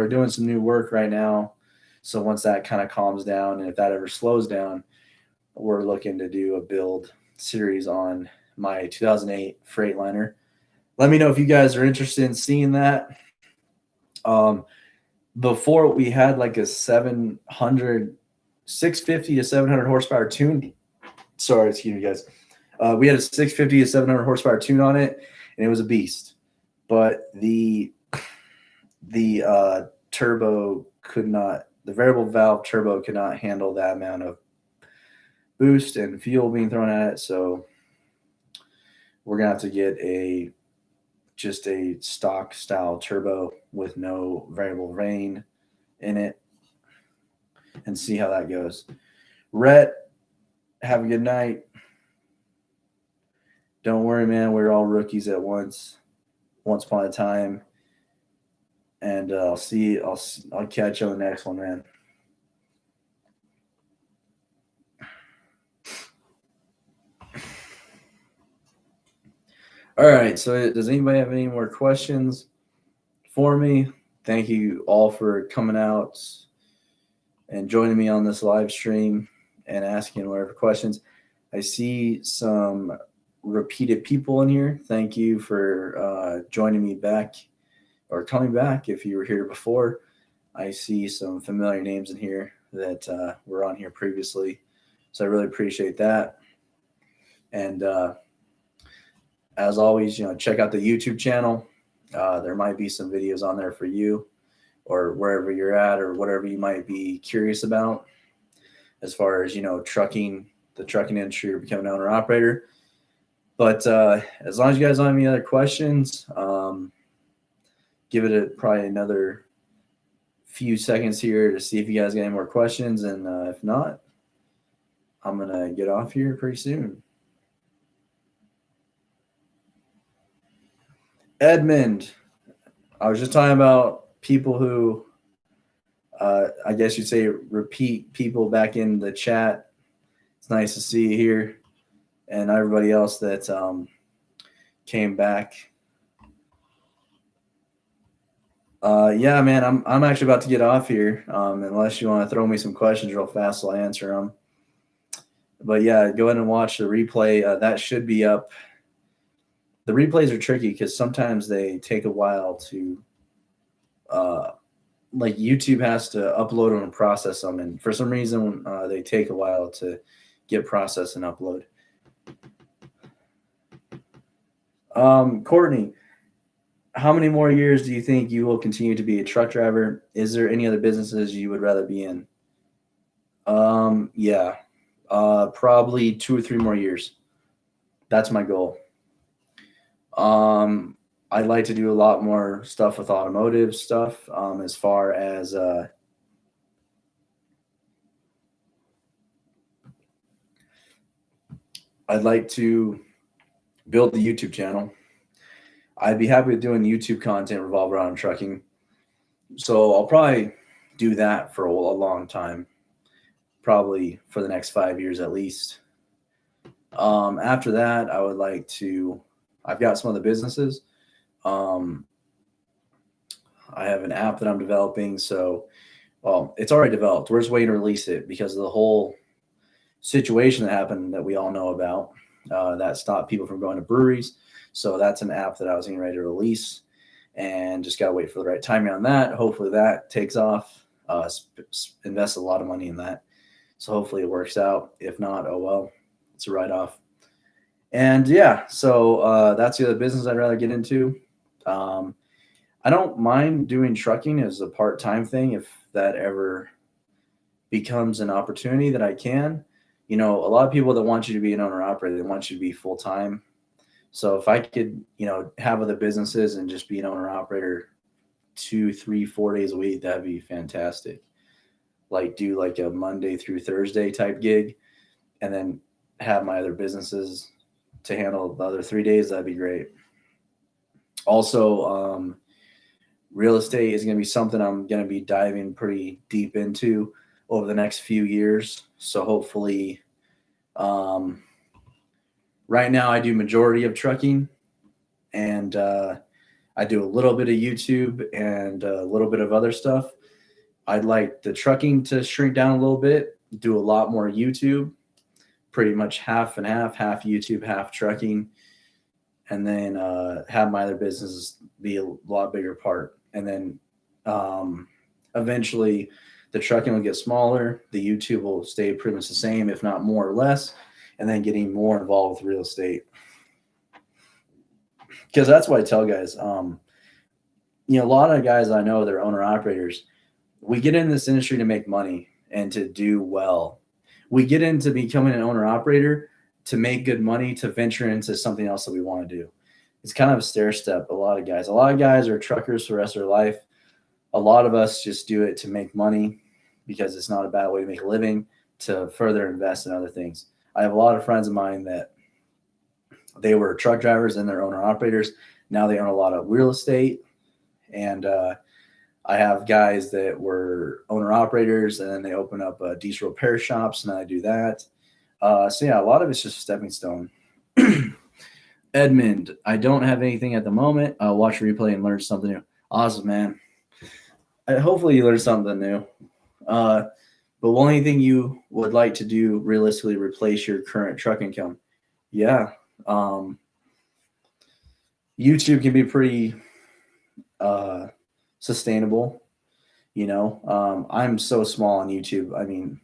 doing some new work right now. So once that kind of calms down, and if that ever slows down, we're looking to do a build series on my 2008 Freightliner. Let me know if you guys are interested in seeing that. Before we had like a 650 to 700 horsepower tune. Sorry, excuse me, guys. We had a 650 to 700 horsepower tune on it, and it was a beast. But the turbo could not, the variable valve turbo could not handle that amount of boost and fuel being thrown at it. So we're gonna have to get just a stock style turbo with no variable vane in it and see how that goes. Rhett, have a good night. Don't worry, man. We're all rookies at once. once upon a time. And I'll catch you on the next one, man. All right. So does anybody have any more questions for me? Thank you all for coming out and joining me on this live stream and asking whatever questions. I see some repeated people in here. Thank you for joining me back or coming back if you were here before. I see some familiar names in here that were on here previously. So I really appreciate that. And as always, check out the YouTube channel. There might be some videos on there for you or wherever you're at or whatever you might be curious about as far as, trucking, the trucking industry or becoming an owner operator. But as long as you guys don't have any other questions, give it probably another few seconds here to see if you guys got any more questions. And if not, I'm going to get off here pretty soon. Edmund, I was just talking about people who, I guess you'd say, repeat people back in the chat. It's nice to see you here, and everybody else that came back. Yeah, man, I'm actually about to get off here. Unless you want to throw me some questions real fast, I'll answer them. But yeah, go ahead and watch the replay. That should be up. The replays are tricky because sometimes they take a while to, like YouTube has to upload them and process them. And for some reason, they take a while to get processed and upload. Courtney, how many more years do you think you will continue to be a truck driver? Is there any other businesses you would rather be in? Yeah, probably 2 or 3 more years. That's my goal. I'd like to do a lot more stuff with automotive stuff, as far as I'd like to build the YouTube channel. I'd be happy with doing YouTube content revolved around trucking. So I'll probably do that for a long time, probably for the next 5 years at least. After that, I would like to, I've got some other businesses. I have an app that I'm developing. So, well, it's already developed. We're just waiting to release it because of the whole situation that happened that we all know about, that stopped people from going to breweries. So that's an app that I was getting ready to release and just got to wait for the right timing on that. Hopefully that takes off. Invest a lot of money in that. So hopefully it works out. If not, oh well, it's a write-off. And yeah, so that's the other business I'd rather get into. I don't mind doing trucking as a part-time thing if that ever becomes an opportunity that I can. A lot of people that want you to be an owner operator, they want you to be full-time. So if I could, have other businesses and just be an owner operator 2, 3, 4 days a week, that'd be fantastic. Like do like a Monday through Thursday type gig and then have my other businesses to handle the other 3 days. That'd be great. Also, real estate is going to be something I'm going to be diving pretty deep into over the next few years. So hopefully, right now I do majority of trucking and I do a little bit of YouTube and a little bit of other stuff. I'd like the trucking to shrink down a little bit, do a lot more YouTube, pretty much half and half YouTube, half trucking, and then have my other businesses be a lot bigger part. And then eventually the trucking will get smaller. The YouTube will stay pretty much the same, if not more or less, and then getting more involved with real estate. Because that's what I tell guys. A lot of guys I know, they're owner operators. We get in this industry to make money and to do well. We get into becoming an owner operator to make good money, to venture into something else that we want to do. It's kind of a stair step. A lot of guys are truckers for the rest of their life. A lot of us just do it to make money because it's not a bad way to make a living, to further invest in other things. I have a lot of friends of mine that They were truck drivers and they're owner operators. Now they own a lot of real estate. And I have guys that were owner operators and then they open up diesel repair shops and I do that. So yeah, a lot of it's just a stepping stone. Edmund, I don't have anything at the moment. I'll watch a replay and learn something new. Awesome, man. Hopefully you learn something new. But one only thing you would like to do realistically replace your current truck income? Yeah. YouTube can be pretty sustainable. I'm so small on YouTube. I mean,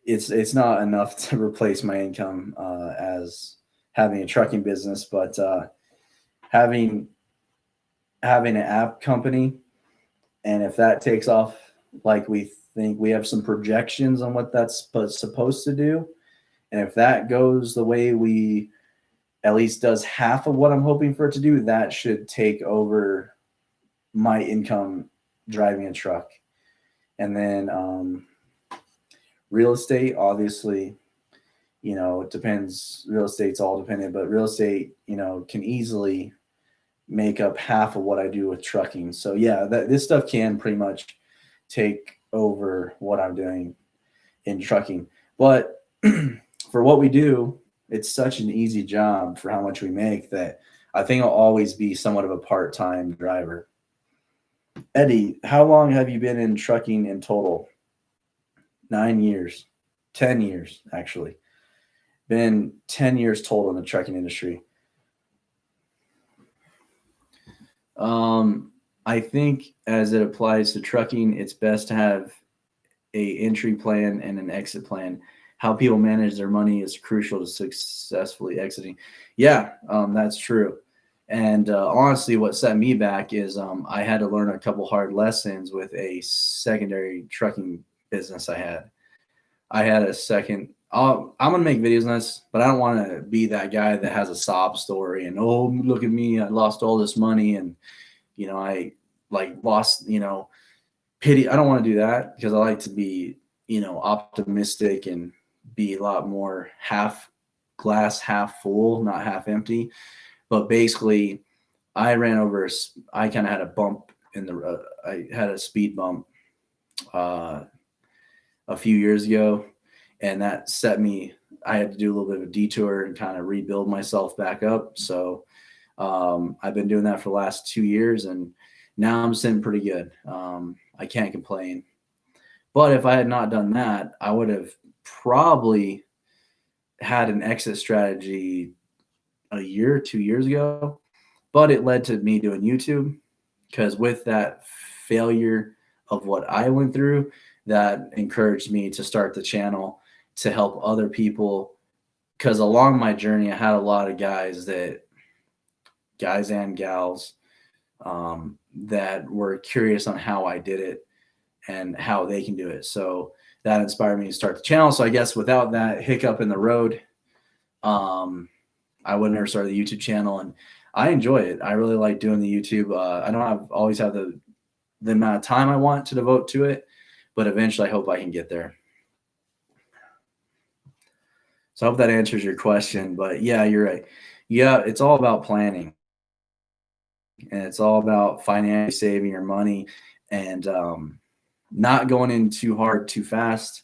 it's not enough to replace my income as having a trucking business, but having an app company, and if that takes off like we think, we have some projections on what that's supposed to do, and if that goes the way we at least does half of what I'm hoping for it to do, that should take over my income driving a truck. And then real estate, obviously, it depends. Real estate's all dependent, but real estate, can easily make up half of what I do with trucking. So yeah, this stuff can pretty much take over what I'm doing in trucking. But for what we do, it's such an easy job for how much we make that I think I'll always be somewhat of a part-time driver. Eddie, how long have you been in trucking in total? 9 years, 10 years, actually. Been 10 years total in the trucking industry. I think as it applies to trucking, it's best to have a entry plan and an exit plan. How people manage their money is crucial to successfully exiting. Yeah, that's true. And honestly, what set me back is I had to learn a couple hard lessons with a secondary trucking business I had. I had a second. I'm gonna make videos on this, but I don't want to be that guy that has a sob story and, oh, look at me, I lost all this money and I lost pity. I don't want to do that because I like to be optimistic and be a lot more half glass half full, not half empty. But basically, I ran over. I kind of had a bump in the. I had a speed bump a few years ago, and that set me. I had to do a little bit of a detour and kind of rebuild myself back up. So I've been doing that for the last 2 years, and now I'm sitting pretty good. I can't complain. But if I had not done that, I would have probably had an exit strategy a year, 2 years ago. But it led to me doing YouTube because with that failure of what I went through, that encouraged me to start the channel to help other people. Because along my journey, I had a lot of guys and gals that were curious on how I did it and how they can do it. So that inspired me to start the channel. So I guess without that hiccup in the road, I would never start the YouTube channel, and I enjoy it. I really like doing the YouTube. I don't always have the amount of time I want to devote to it, but eventually I hope I can get there. So I hope that answers your question, but yeah, you're right. Yeah, it's all about planning, and it's all about financially saving your money and not going in too hard too fast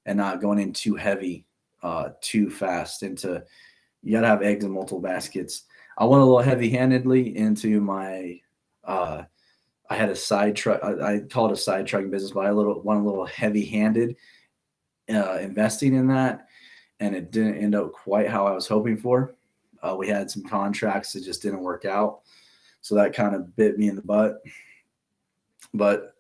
and not going in too heavy too fast into. You got to have eggs in multiple baskets. I went a little heavy-handedly into my I had a side truck. I call it a side trucking business, but I went a little heavy-handed investing in that, and it didn't end up quite how I was hoping for. We had some contracts that just didn't work out, so that kind of bit me in the butt. But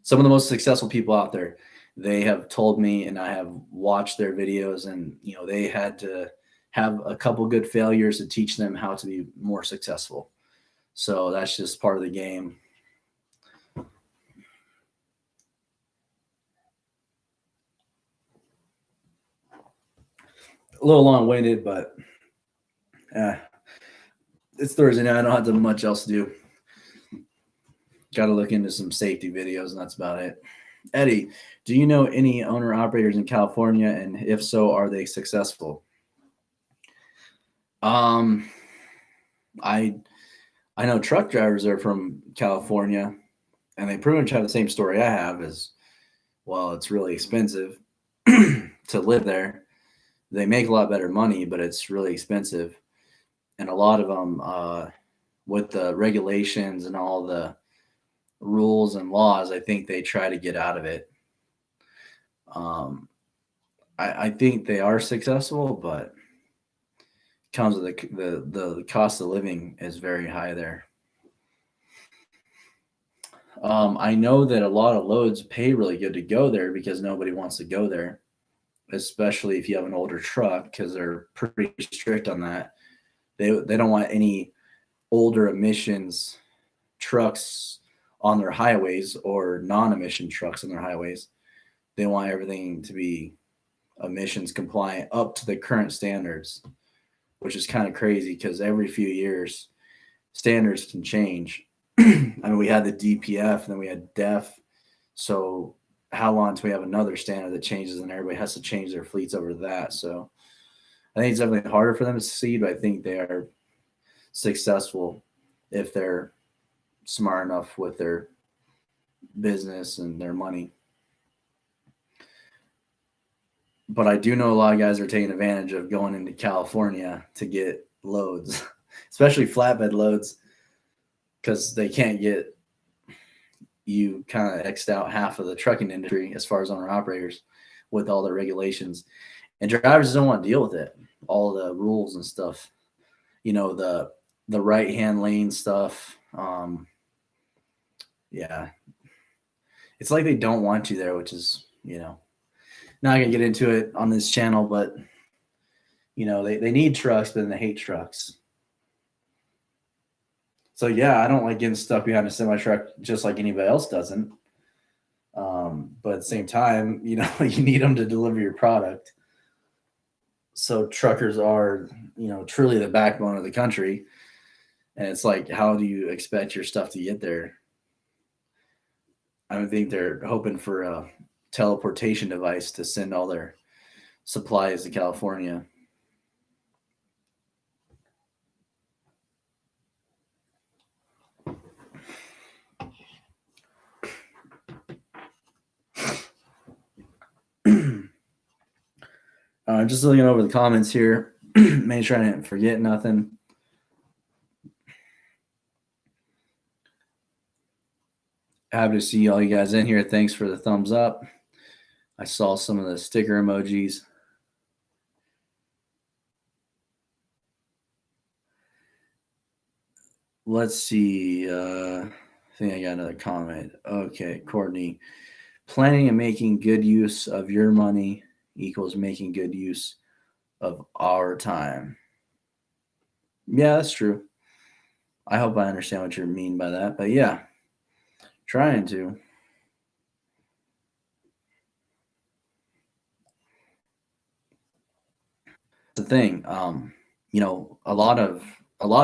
some of the most successful people out there, they have told me, and I have watched their videos, and they had to have a couple good failures to teach them how to be more successful. So that's just part of the game. A little long-winded, but it's Thursday night. I don't have much else to do. Got to look into some safety videos, and that's about it. Eddie, do you know any owner-operators in California, and if so, are they successful? I I know truck drivers are from California, and they pretty much have the same story I have. Is well, it's really expensive to live there. They make a lot better money, but it's really expensive, and a lot of them, with the regulations and all the rules and laws, I think they try to get out of it. Um, I think they are successful, but comes with the cost of living is very high there. I know that a lot of loads pay really good to go there because nobody wants to go there, especially if you have an older truck, because they're pretty strict on that. They don't want any older emissions trucks on their highways or non-emission trucks on their highways. They want everything to be emissions compliant up to the current standards, which is kind of crazy because every few years standards can change. I mean, we had the DPF and then we had DEF. So how long until we have another standard that changes and everybody has to change their fleets over to that? So I think it's definitely harder for them to succeed, but I think they are successful if they're smart enough with their business and their money. But I do know a lot of guys are taking advantage of going into California to get loads, especially flatbed loads, because they can't get you kind of X'd out half of the trucking industry as far as owner operators with all the regulations. And drivers don't want to deal with it, all the rules and stuff. The right hand lane stuff. Yeah, it's like they don't want you there, which is not gonna get into it on this channel, but they need trucks, but then they hate trucks. So yeah, I don't like getting stuck behind a semi truck just like anybody else doesn't. But at the same time, you need them to deliver your product. So truckers are, truly the backbone of the country. And it's like, how do you expect your stuff to get there? I don't think they're hoping for a teleportation device to send all their supplies to California. Just looking over the comments here, make sure I didn't forget nothing. Happy to see all you guys in here. Thanks for the thumbs up. I saw some of the sticker emojis. Let's see. I think I got another comment. Okay, Courtney. Planning and making good use of your money equals making good use of our time. Yeah, that's true. I hope I understand what you mean by that. But yeah, trying to. The thing, a lot of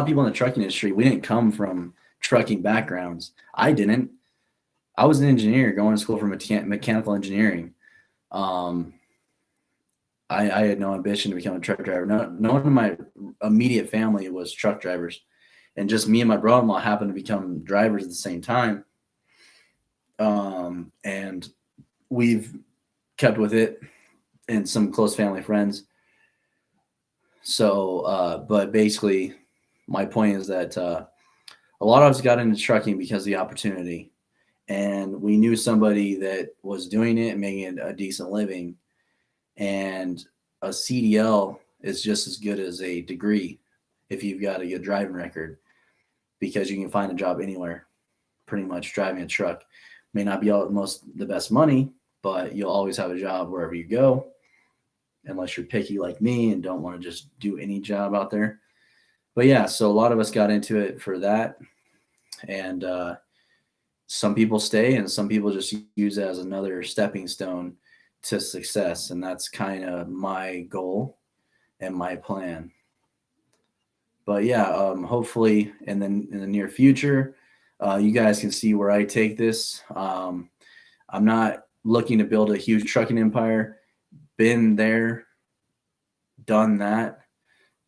people in the trucking industry, we didn't come from trucking backgrounds. I didn't. I was an engineer going to school for mechanical engineering. I had no ambition to become a truck driver. No one in my immediate family was truck drivers, and just me and my brother-in-law happened to become drivers at the same time. And we've kept with it, and some close family friends. So, but basically, my point is that a lot of us got into trucking because of the opportunity, and we knew somebody that was doing it and making a decent living. And a CDL is just as good as a degree if you've got a good driving record, because you can find a job anywhere, pretty much driving a truck. May not be the best money, but you'll always have a job wherever you go, unless you're picky like me and don't want to just do any job out there. But yeah, so a lot of us got into it for that. And some people stay and some people just use it as another stepping stone to success. And that's kind of my goal and my plan. But yeah, hopefully in the near future, you guys can see where I take this. I'm not looking to build a huge trucking empire. Been there, done that.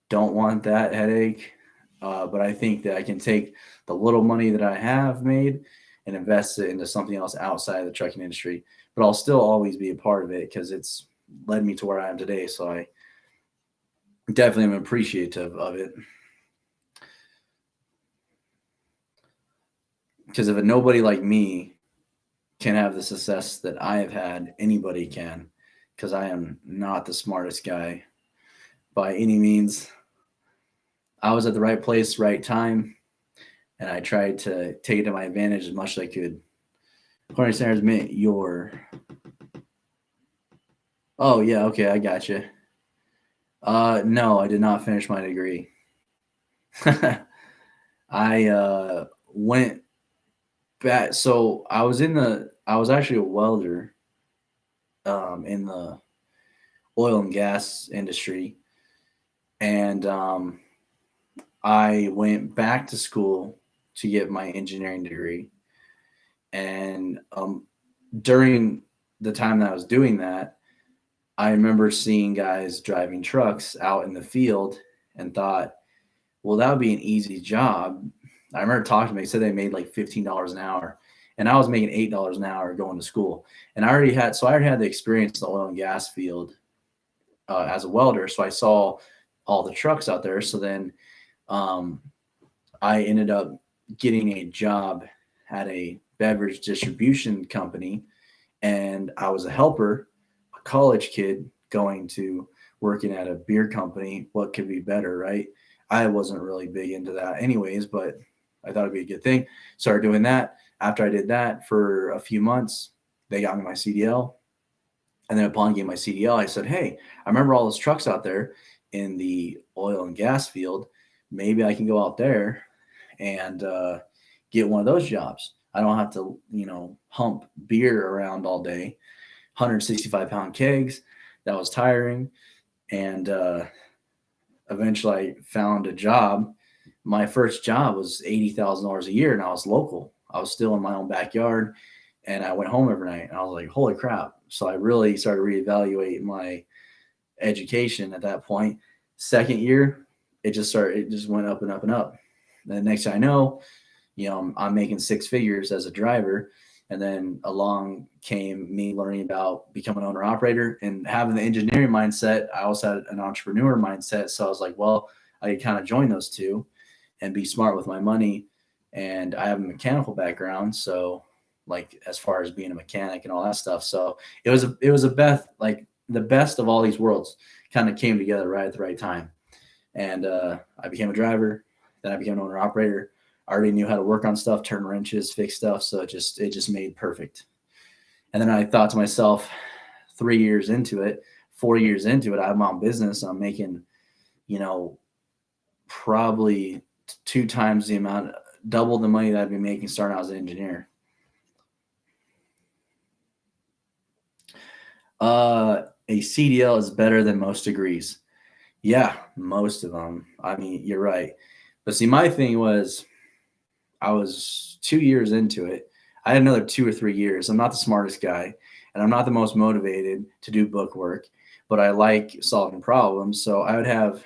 don't want that headache. But I think that I can take the little money that I have made and invest it into something else outside of the trucking industry. But I'll still always be a part of it because it's led me to where I am today. So I definitely am appreciative of it. Because if a nobody like me can have the success that I have had, anybody can. Because I am not the smartest guy by any means. I was at the right place, right time, and I tried to take it to my advantage as much as I could. Corner Center's meant your. Oh yeah, okay, I got you. No, I did not finish my degree. I went back. So I was I was actually a welder in the oil and gas industry, and I went back to school to get my engineering degree. And during the time that I was doing that, I remember seeing guys driving trucks out in the field and thought, well, that would be an easy job. I remember talking to them, they said they made like $15 an hour. And I was making $8 an hour going to school. And I already had the experience in the oil and gas field as a welder. So I saw all the trucks out there. So then um, I ended up getting a job at a beverage distribution company, and I was a helper, a college kid going to working at a beer company. What could be better, right? I wasn't really big into that anyways, but I thought it'd be a good thing. Started doing that. After I did that for a few months, they got me my CDL. And then upon getting my CDL, I said, hey, I remember all those trucks out there in the oil and gas field. Maybe I can go out there and get one of those jobs. I don't have to, hump beer around all day, 165-pound kegs. That was tiring. And eventually I found a job. My first job was $80,000 a year, and I was local. I was still in my own backyard, and I went home every night. And I was like, holy crap. So I really started to reevaluate my education at that point. Second year, it just went up and up and up. And the next thing I know, I'm making six figures as a driver. And then along came me learning about becoming an owner operator and having the engineering mindset. I also had an entrepreneur mindset. So I was like, well, I could kind of join those two and be smart with my money. And I have a mechanical background. So like as far as being a mechanic and all that stuff. So it was like the best of all these worlds kind of came together right at the right time. And I became a driver. Then I became an owner operator. I already knew how to work on stuff, turn wrenches, fix stuff. So it just made perfect. And then I thought to myself, 3 years into it, 4 years into it, I have my own business. I'm making, probably 2 times the amount, double the money that I'd be making starting out as an engineer. A CDL is better than most degrees. Yeah, most of them. I mean, you're right. But see, my thing was, I was 2 years into it. I had another 2 or 3 years. I'm not the smartest guy, and I'm not the most motivated to do book work, but I like solving problems. So I would have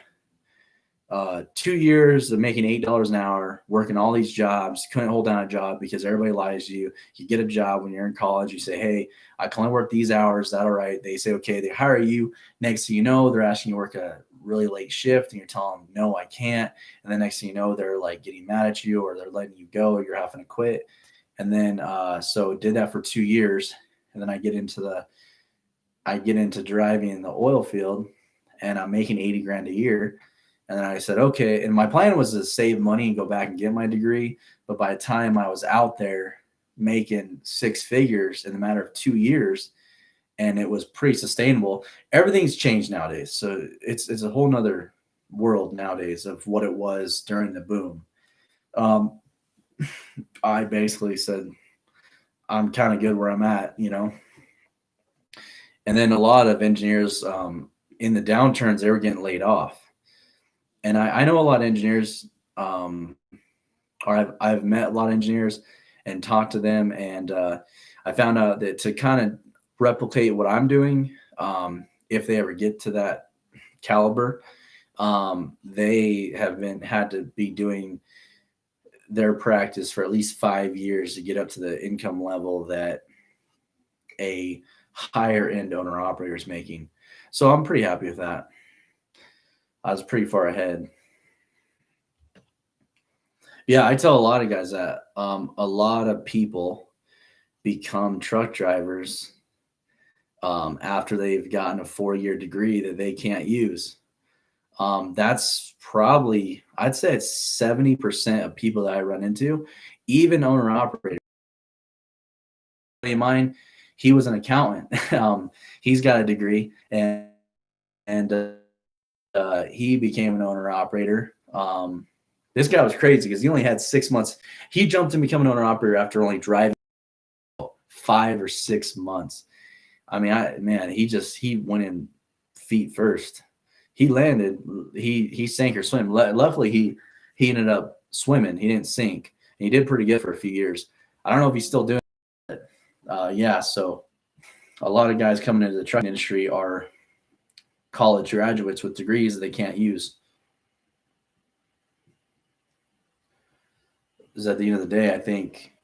2 years of making $8 an hour, working all these jobs. Couldn't hold down a job because everybody lies to you. You get a job when you're in college. You say, hey, I can only work these hours. Is that all right? They say, okay. They hire you. Next thing you know, they're asking you to work a really late shift, and you're telling them, no, I can't. And then next thing you know, they're like getting mad at you, or they're letting you go, or you're having to quit. And then so did that for 2 years. And then I get into driving in the oil field, and I'm making 80 grand a year. And then I said, okay. And my plan was to save money and go back and get my degree. But by the time I was out there making 6 figures in a matter of 2 years, and it was pretty sustainable. Everything's changed nowadays. So it's a whole nother world nowadays of what it was during the boom. I basically said, I'm kind of good where I'm at, And then a lot of engineers in the downturns, they were getting laid off. And I know a lot of engineers, or I've met a lot of engineers and talked to them. And I found out that to kind of replicate what I'm doing, if they ever get to that caliber, they have had to be doing their practice for at least 5 years to get up to the income level that a higher end owner operator is making. So I'm pretty happy with that. I was pretty far ahead. Yeah, I tell a lot of guys that a lot of people become truck drivers after they've gotten a 4-year degree that they can't use. That's probably, I'd say it's 70% of people that I run into, even owner operators. Mine, he was an accountant. He's got a degree, and he became an owner operator. This guy was crazy because he only had 6 months. He jumped in becoming an owner operator after only driving 5 or 6 months. I mean, he went in feet first. He landed. He sank or swim. Luckily, he ended up swimming. He didn't sink. And he did pretty good for a few years. I don't know if he's still doing it. Yeah. So a lot of guys coming into the trucking industry are college graduates with degrees that they can't use. Because at the end of the day, I think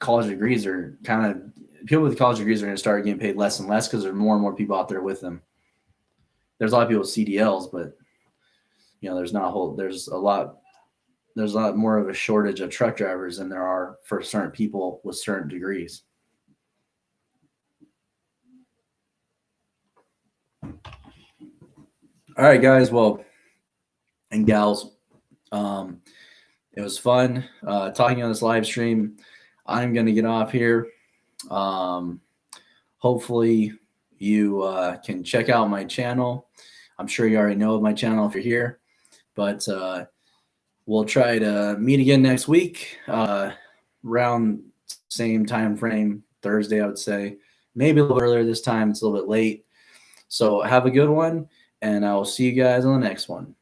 college degrees are kind of, people with college degrees are going to start getting paid less and less because there are more and more people out there with them. There's a lot of people with CDLs, but there's a lot more of a shortage of truck drivers than there are for certain people with certain degrees. All right, guys. Well, and gals, it was fun talking on this live stream. I'm going to get off here. Hopefully you can check out my channel. I'm sure you already know of my channel if you're here, but we'll try to meet again next week around same time frame, Thursday, I would say. Maybe a little earlier this time. It's a little bit late. So have a good one, and I will see you guys on the next one.